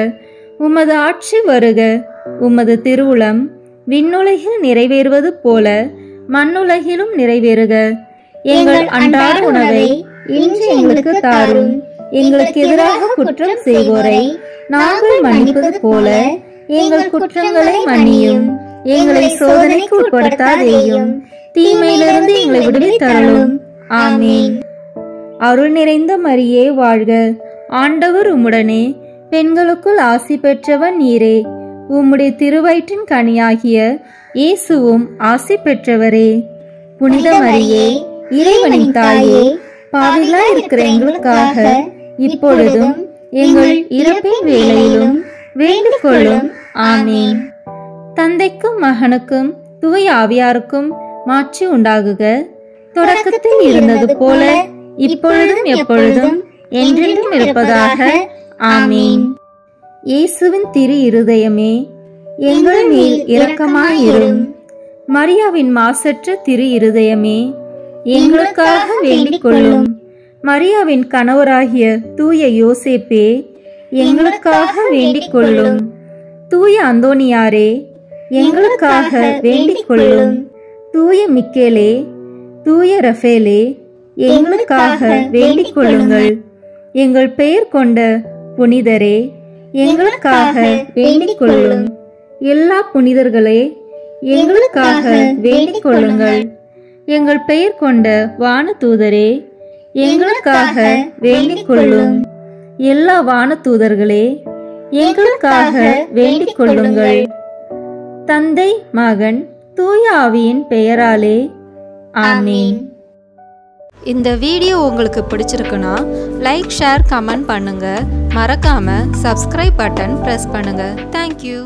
உமது ஆட்சி வருக. உமது திருவுளம் விண்ணுலகில் நிறைவேறுவது போல மண்ணுலகிலும் நிறைவேறுக. எங்கள் அன்றாட உணவை இன்று எங்களுக்கு தாரும். எங்களுக்கு எதிராக குற்றம் செய்வோரை நாங்கள் மன்னிப்பது போல எங்கள் குற்றங்களை மன்னியும். எங்களை சோதனைக்கு உட்படுத்தாதேயும், தீமையிலிருந்து எங்களை விடுவித்தருளும். ஆமீன். அருள் நிறைந்த மரியே வாழ்க. ஆண்டவர் உம்முடனே, பெண்களுக்குள் ஆசி பெற்றவன் நீரே. உம்முடைய திருவயிற்றின் கனியாகிய இயேசுவும் ஆசி பெற்றவரே. புனித மரியே, இறைவனின் தாயே, பாவிகளாய் இருக்கிற எங்களுக்காக இப்பொழுதும் எங்கள் இறப்பின் வேளையிலும் வேண்டிக் கொள்ளும். ஆமீன். தந்தைக்கும் மகனுக்கும் தூய ஆவியாருக்கும் மாட்சி உண்டாகுக. தொடக்கத்தில் இருந்தது போல இப்பொழுதும் எப்பொழுதும் என்றென்றும் இருப்பதாக. ஆமீன். இயேசுவின் திரு இருதயமே, எங்கள் மேல் இரக்கமாயிரும். மரியாவின் மாசற்ற திரு இருதயமே, எங்களுக்காக வேண்டிக் கொள்ளும். மரியாவின் கணவராகிய தூய யோசேப்பே, எங்களுக்காக வேண்டிக் கொள்ளும். தூய அந்தோனியாரே, எங்களுக்காக வேண்டிக் கொள்ளும். தூய மிக்கேலே, தூய ரஃபேலே, எங்களுக்காக வேண்டிக் கொள்ளுங்கள். எங்கள் பெயர் கொண்ட புனிதரே, எங்களுக்காக வேண்டிக் கொள்ளும். எல்லா புனிதர்களே, எங்களுக்காக வேண்டிக் கொள்ளுங்கள். எங்கள் பெயர் கொண்ட வானதூதரே, எங்களுக்காக வேண்டிக் கொள்ளும். எல்லா வானதூதர்களே, எங்களுக்காக வேண்டிக் கொள்ளுங்கள். தந்தை, மகன், தூய ஆவியின் பெயராலே. ஆமீன். இந்த வீடியோ உங்களுக்கு பிடிச்சிருக்குன்னா லைக், ஷேர், கமெண்ட் பண்ணுங்க. மறக்காம சப்ஸ்கிரைப் பட்டன் பிரஸ் பண்ணுங்க. தேங்க்யூ.